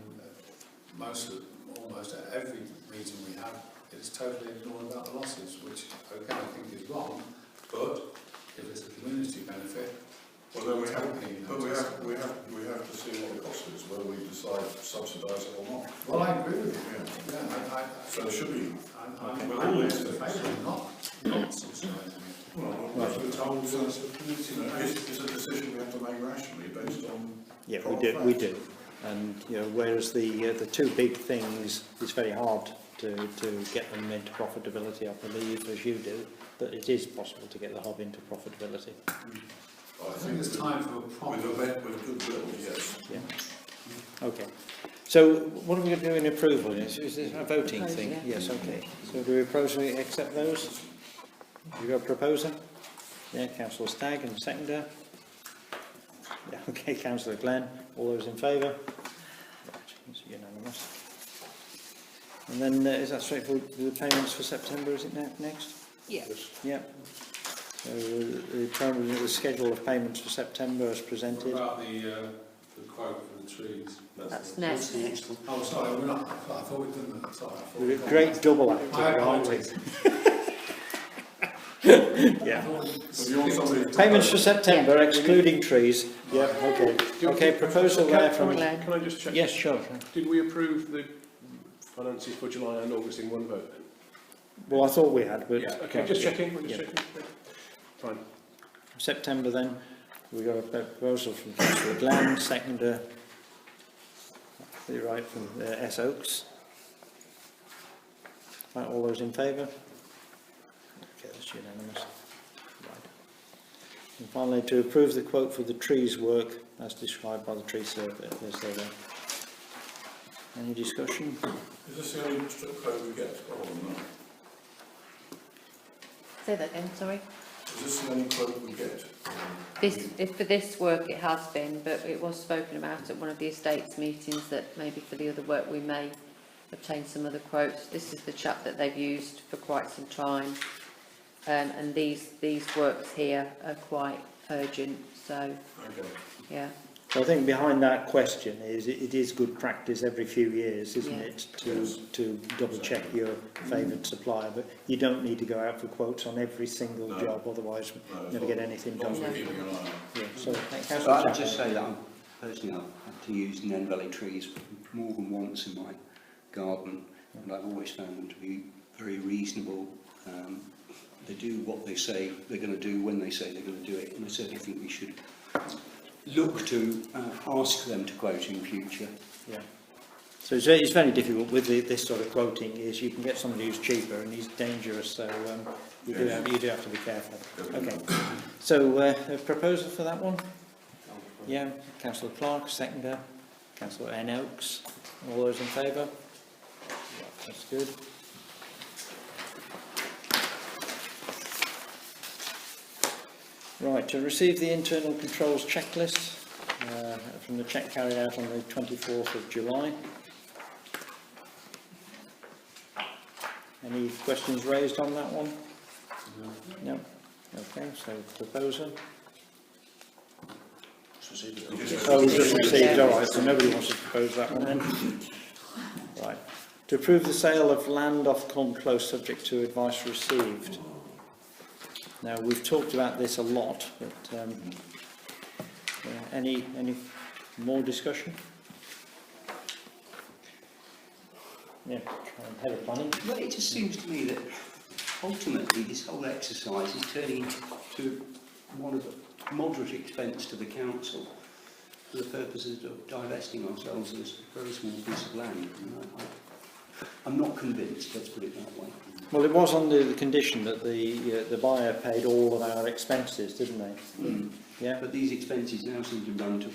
almost at every meeting we have, it's totally ignored about the losses, which again I think is wrong, but if it's a community benefit, well then we have to see what the cost is, whether we decide to subsidise it or not. Well, I agree with you. Yeah, so it should be. I'm with all these things. Not subsidising it. Well, it's a decision we have to make rationally based on. Yeah, we do. And whereas the two big things, it's very hard to get them into profitability, I believe, as you do, but it is possible to get the hub into profitability. Well, I think it's time for a proper... With goodwill, yes. Yeah. Okay. So what are we going to do in approval? Is this a voting Propose, thing? yeah. Yes, okay. So do we propose we accept those? You got a proposer? Yeah, Councillor Stagg and seconder. Yeah, okay, Councillor Glenn. All those in favour? Right, it's unanimous. And then is that straightforward? The payments for September, is it next? Yes. Yeah. So the schedule of payments for September as presented. What about the quote for the trees? That's next. Oh, sorry, we're not. I thought we'd done that. Sorry. We're a great double acting, aren't we? Yeah. Payments for September, excluding trees. Yeah. Okay. Okay. Proposal there from. Can I just check? Yes, sure. Did we approve the finances for July and August in one vote then? Well, I thought we had, but... Yeah, okay, just checking, checking. Fine. September then, we got a proposal from Councillor Glenn, seconder, you're right, from S Oaks. Right, all those in favour? Okay, that's unanimous. Right. And finally, to approve the quote for the trees work as described by the tree surveyor. Any discussion? Is this the only quote we get? Oh, no. Say that again, sorry. Is this the only quote we get? For this work it has been, but it was spoken about at one of the estates meetings that maybe for the other work we may obtain some other quotes. This is the chap that they've used for quite some time, and these works here are quite urgent, so Okay. yeah. So I think behind that question is it is good practice every few years, isn't it, to double check your favoured supplier, but you don't need to go out for quotes on every single job, otherwise you never get anything done. Yeah, so I'd just say that personally I've had to use Nen Valley trees more than once in my garden, and I've always found them to be very reasonable. They do what they say they're going to do when they say they're going to do it, and I certainly think we should look to ask them to quote in future. Yeah. So it's very difficult with this sort of quoting. Is you can get somebody who's cheaper and he's dangerous, so you do have to be careful. Okay. So a proposal for that one? Yeah. Councillor Clark, seconder. Councillor N Oaks. All those in favour? Yeah, that's good. Right, to receive the internal controls checklist from the check carried out on the 24th of July. Any questions raised on that one? No. Okay, so proposer. Oh, we just received, all right, so nobody wants to propose that one then. Right. To approve the sale of land off Colm Close subject to advice received. Now, we've talked about this a lot, but any more discussion? Yeah, head of planning. Well, it just seems to me that ultimately this whole exercise is turning into one of a moderate expense to the council for the purposes of divesting ourselves of this very small piece of land. I'm not convinced, let's put it that way. Well, it was under the condition that the buyer paid all of our expenses, didn't they? Mm. Yeah. But these expenses now seem to run to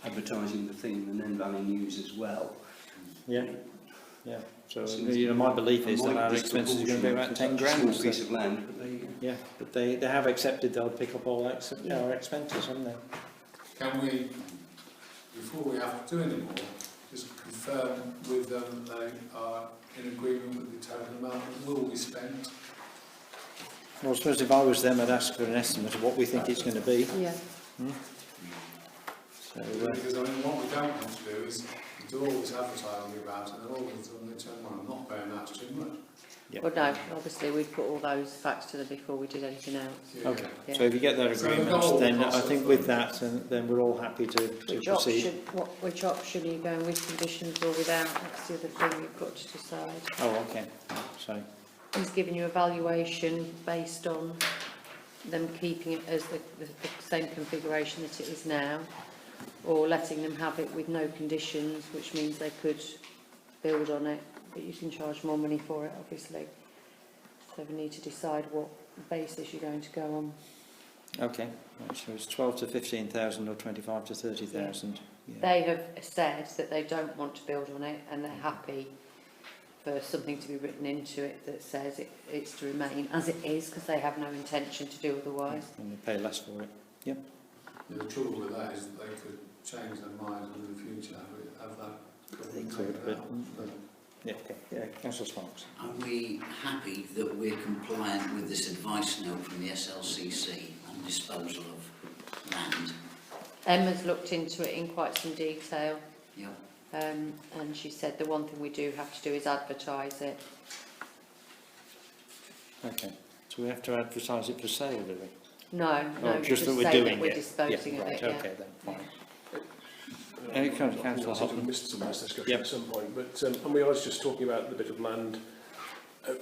advertising the thing and then Valley News as well. Yeah. Yeah. So my belief is that our expenses are going to be about 10 grand. A small piece of land, but yeah, but they have accepted they'll pick up all our expenses, haven't they? Can we, before we have to do any more, just confirm with them they are in agreement with the total amount that will be spent? Well, I suppose if I was them, I'd ask for an estimate of what we think it's going to be. Yeah. So, because I mean, what we don't want to do is do all this advertising about it, and all of a sudden they turn around, I'm not paying that's too much. Yep. Well, no, obviously we'd put all those facts to them before we did anything else. Yeah. okay. Yeah. So if you get that agreement, then I think with that, then we're all happy to proceed. Which option are you going with, conditions or without? That's the other thing you've got to decide. Oh, okay. Sorry. He's giving you a valuation based on them keeping it as the same configuration that it is now, or letting them have it with no conditions, which means they could build on it, but you can charge more money for it, obviously. So we need to decide what basis you're going to go on. Okay. Right, so it's 12 to 15,000 or 25 to 30,000. Yeah. They have said that they don't want to build on it, and they're happy for something to be written into it that says it's to remain as it is, because they have no intention to do otherwise. And they pay less for it. Yep. Yeah, the trouble with that is that they could change their minds in the future, have that. They could, but yeah, okay. Yeah, Councillor Sparks. Are we happy that we're compliant with this advice note from the SLCC on disposal of land? Emma's looked into it in quite some detail. Yeah. And she said the one thing we do have to do is advertise it. Okay. So we have to advertise it for sale, do we? No, no, just that we're say doing that we're it. disposing yeah, of right, it. Okay, then fine. Councillor Hopton missed some of this discussion at some point, but I mean, I was just talking about the bit of land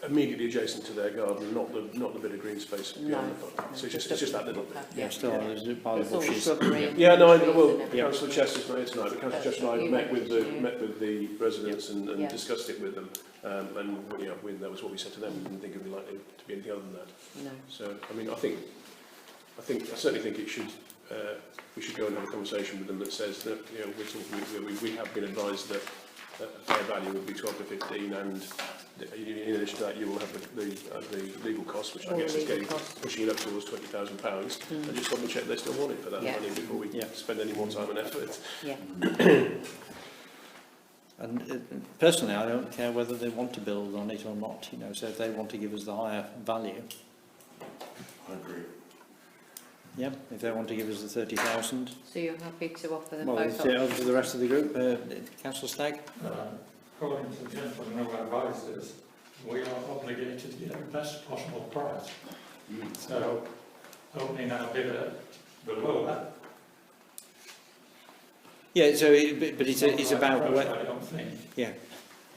immediately adjacent to their garden, not the bit of green space beyond the garden. So it's just that little bit. Yeah, still there's by the bushes. Yeah, no, Councillor Chester's not here tonight, but Councillor Chester and I met with the residents and discussed it with them, and when that was what we said to them. We didn't think it would be likely to be anything other than that. No. So I mean, I certainly think it should. We should go and have a conversation with them that says that we have been advised that a fair value would be 12 to 15, and in addition to that, you will have the legal costs, which I guess is pushing it up towards £20,000. And just double check they still want it for that money before we spend any more time and effort. Yeah. And personally, I don't care whether they want to build on it or not. So if they want to give us the higher value, I agree. yeah. If they want to give us the 30,000. So you're happy to offer them Well, both over to the rest of the group. Councillor Stagg. According to the gentleman who advised us, we are obligated to get the best possible price. So, opening our bidder below that. Yeah, so it's about... I don't think. Yeah.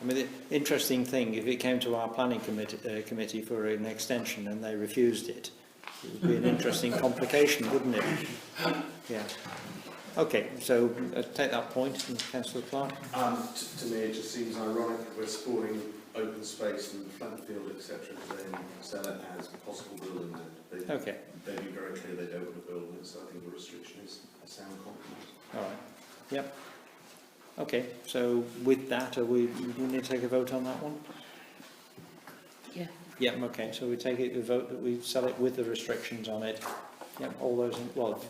I mean, the interesting thing, if it came to our planning committee for an extension and they refused it, it would be an interesting complication, wouldn't it? Yeah. Okay, so take that point from Councillor Clark. To me, it just seems ironic that we're supporting open space and flat field, etc., to then sell it as possible building land. Okay. They'd be very clear they don't want to build it, so I think the restriction is a sound compromise. All right. Yep. Okay, so with that, we need to take a vote on that one? Yeah. Yep, okay, so we take it, a vote that we sell it with the restrictions on it. Yep, all those,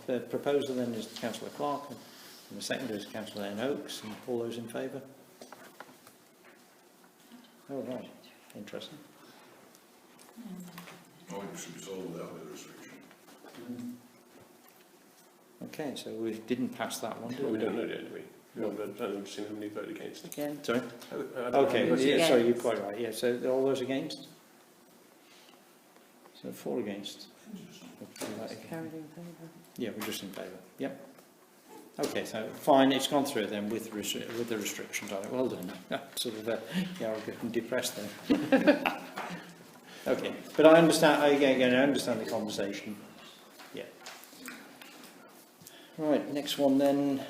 the proposer then is Councillor Clark, and the seconder is Councillor N. Oakes, and all those in favour? Oh, right, interesting. I think we should be sold without the restriction. Okay, so we didn't pass that one, did we? We don't know yet, do we? We haven't seen how many voted against. Again, sorry? Okay, yeah, sorry, you're quite right. Yeah, so all those against? So 4 against. Carried in favour. Yeah, we're just in favour. Yep. Okay, so fine, it's gone through then with the restrictions on it. Well done. Sort of, yeah, I'm getting depressed then. Okay, but I understand. Again, I understand the conversation. Yeah. Right, next one then.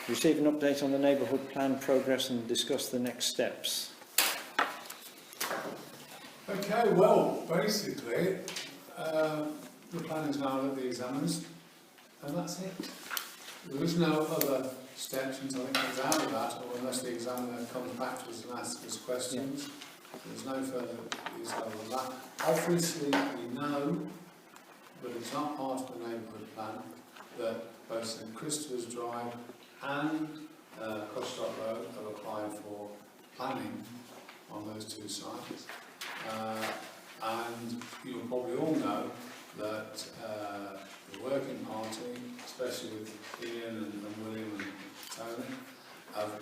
Receive an update on the neighbourhood plan progress and discuss the next steps. Okay, well, basically, the plan is now at the examiners, and that's it. There is no other steps until it comes out of that, or unless the examiner comes back to us and asks us questions. There's no further detail than that. Obviously, we know, but it's not part of the neighbourhood plan, that both St Christopher's Drive and Crossstock Road have applied for planning on those 2 sites. And you'll probably all know that the working party, especially with Ian and William and Tony, have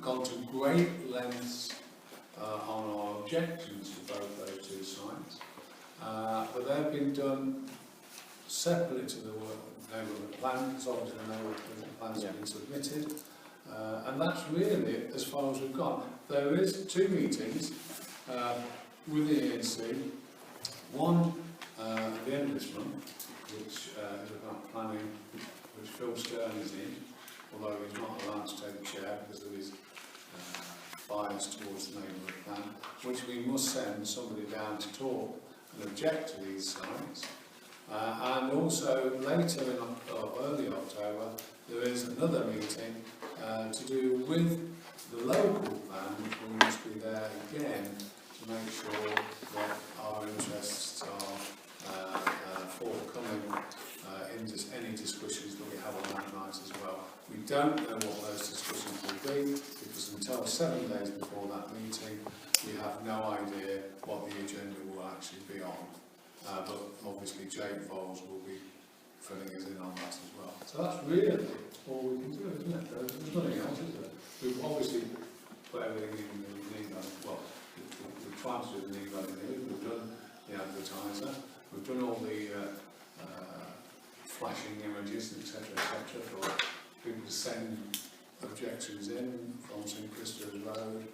gone to great lengths on our objections to both those 2 sites. But they've been done separately to the neighbourhood plan, because obviously the neighbourhood plans have been submitted. And that's really as far as we've gone. There is 2 meetings with the ANC, one at the end of this month, which is about planning, which Phil Stern is in, although he's not allowed to take the chair because of his bias towards the neighbourhood plan, which we must send somebody down to talk and object to these sites. And also later in early October, there is another meeting to do with the local plan, which we must be there again to make sure that our interests are forthcoming in any discussions that we have on that night as well. We don't know what those discussions will be, because until 7 days before that meeting, we have no idea what the agenda will actually be on. But obviously Jake Voles will be filling us in on that as well. So that's really all we can do, isn't it? There's nothing else, is there? We've obviously put everything in the need, well, we've tried to do the need, we've done the advertiser, we've done all the flashing images, etc., for people to send objections in from St Christopher's Road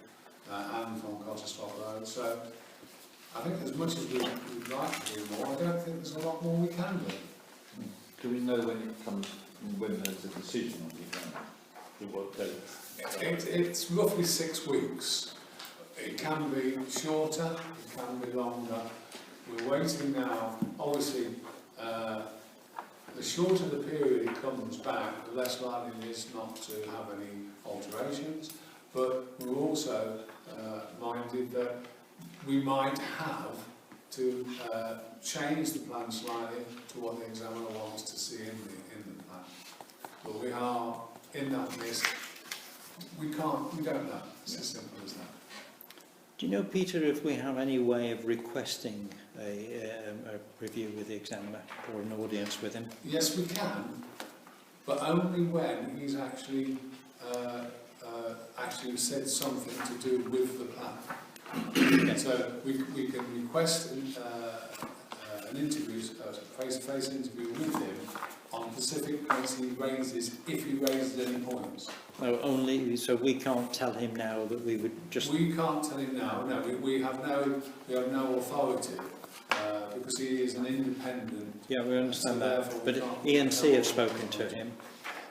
and from Cotterstock Road. So I think as much as we'd like to do more, I don't think there's a lot more we can do. Do we know when there's a decision on the exam? What date? It's roughly 6 weeks. It can be shorter, it can be longer. We're waiting now. Obviously, the shorter the period it comes back, the less likely it is not to have any alterations. But we're also minded that we might have to change the plan slightly to what the examiner wants to see in the plan. But we are in that list. We don't know. It's as simple as that. Do you know, Peter, if we have any way of requesting a review with the examiner or an audience with him? Yes, we can, but only when he's actually said something to do with the plan. So we can request an interview, a face-to-face interview with him on specific points he raises, if he raises any points. No, only, so we can't tell him now that we would just... We can't tell him now, no, we have no authority, because he is an independent... Yeah, we understand that, but ENC have spoken to him.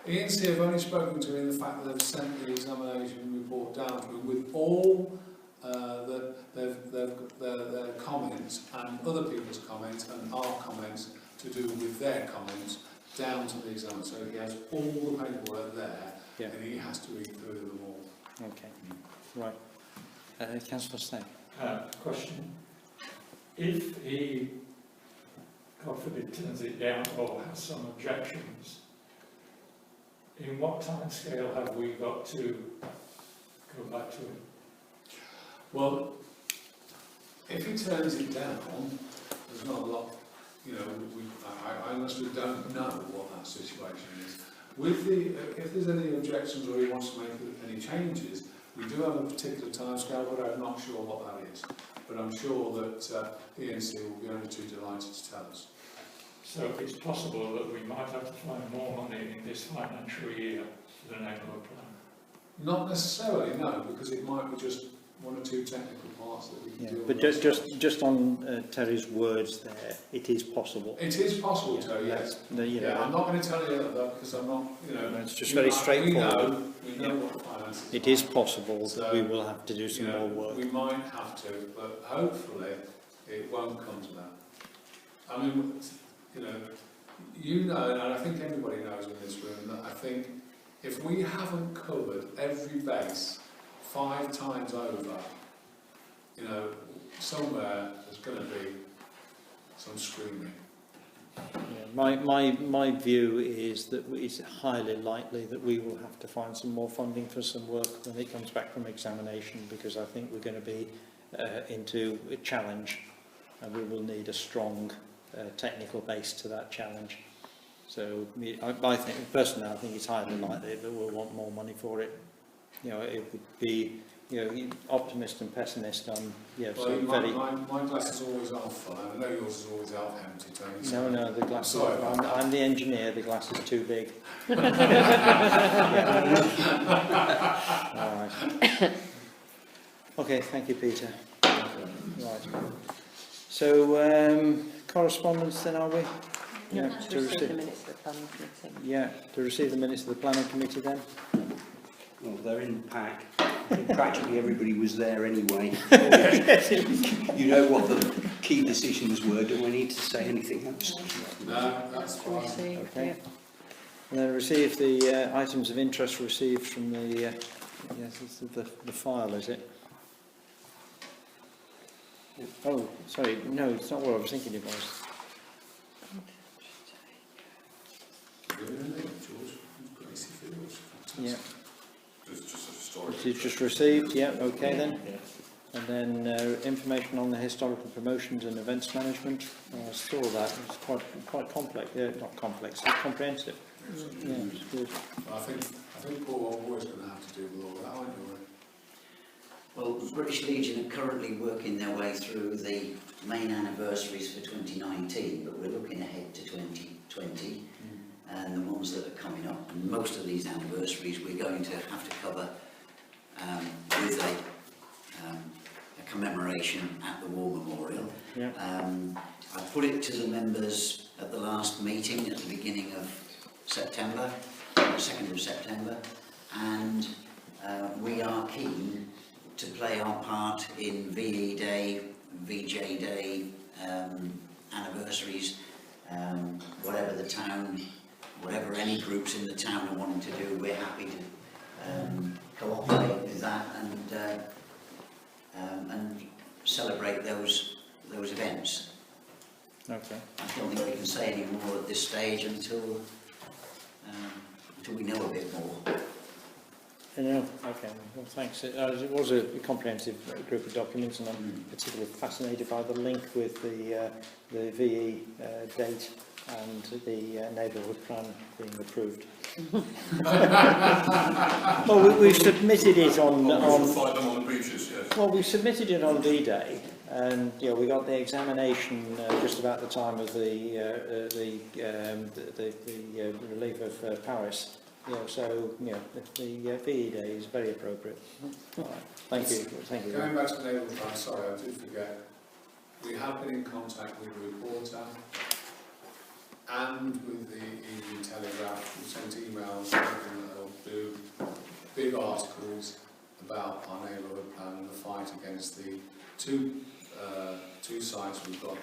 ENC have only spoken to him in the fact that they've sent the examination report down to him with all their comments and other people's comments and our comments to do with their comments down to the examiner. So he has all the paperwork there, and he has to read through them all. Okay, right. Councillor Snell. Question. If he, God forbid, turns it down or has some objections, in what time scale have we got to go back to him? Well, if he turns it down, there's not a lot, I honestly don't know what that situation is. With if there's any objections or he wants to make any changes, we do have a particular timescale, but I'm not sure what that is. But I'm sure that ENC will be only too delighted to tell us. So it's possible that we might have to find more money in this financial year for the neighbourhood plan? Not necessarily, no, because it might be just one or two technical parts that we can deal but with. just on Terry's words there, it is possible. It is possible, Terry, yes. I'm not going to tell you that because I'm not, it's just very straightforward. We know what the finances It is possible that we will have to do some more work. We might have to, but hopefully it won't come to that. I mean, and I think everybody knows in this room that I think if we haven't covered every base 5 times over, somewhere there's going to be some screaming. Yeah, my view is that it's highly likely that we will have to find some more funding for some work when it comes back from examination, because I think we're going to be into a challenge and we will need a strong technical base to that challenge. So I think, personally, I think it's highly likely that we'll want more money for it. It would be, optimist and pessimist. My glass is always half full. I know yours is always half empty, Tony. No, the glass. I'm the engineer. The glass is too big. All right. Okay, thank you, Peter. Right. So correspondence then, are we? Yeah, to receive the minutes of the planning committee. Yeah, to receive the minutes of the planning committee then. Well, they're in the pack. Practically everybody was there anyway. You know what the key decisions were. Do I need to say anything else? No, that's fine. Okay. Yeah. And then receive the items of interest received from the the file, is it? Oh, sorry. No, it's not what I was thinking it was. Yeah. It's just received, yeah, okay then. And then information on the historical promotions and events management. I saw that, it's quite complex, not complex, it's comprehensive. Yeah, it's good. I think Paul, always going to have to do with all that, aren't you? Well, British Legion are currently working their way through the main anniversaries for 2019, but we're looking ahead to 2020 and the ones that are coming up. And most of these anniversaries we're going to have to cover with a commemoration at the War Memorial. Yeah. I put it to the members at the last meeting at the beginning of September, the 2nd of September, and we are keen to play our part in VE Day, VJ Day, anniversaries, whatever the town, whatever any groups in the town are wanting to do, we're happy to cooperate with that and celebrate those events. Okay. I don't think we can say any more at this stage until we know a bit more. No, okay, well thanks. It was a comprehensive group of documents, and I'm particularly fascinated by the link with the VE date and the neighbourhood plan being approved. Well, we've submitted it on find them on the beaches, yes. Well, we submitted it on D-Day, and we got the examination just about the time of the relief of Paris. So the VE Day is very appropriate. All right. Thank you. Thank you. Going back to the neighbourhood plan, sorry, I did forget. We have been in contact with the reporter and with the Evening Telegraph. We sent emails and they'll do big articles about our neighbourhood plan and the fight against the two sites we've got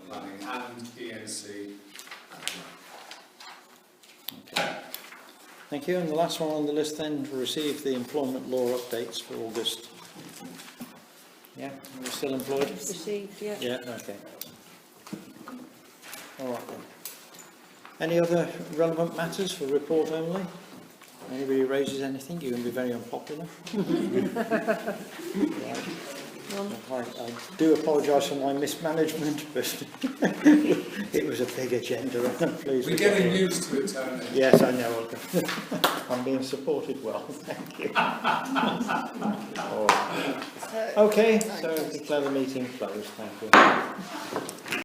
running and ENC. Okay. Thank you. And the last one on the list then, to receive the employment law updates for August. Yeah, are we still employed? Received, yeah. Yeah, okay. All right then. Any other relevant matters for report only? Anybody raises anything, you're going to be very unpopular. Right. I do apologise for my mismanagement, but it was a big agenda, and I'm pleased. We're getting used to it, Tony. Yes, I know. I'm being supported well, thank you. All right. Okay, so declare the meeting closed, thank you.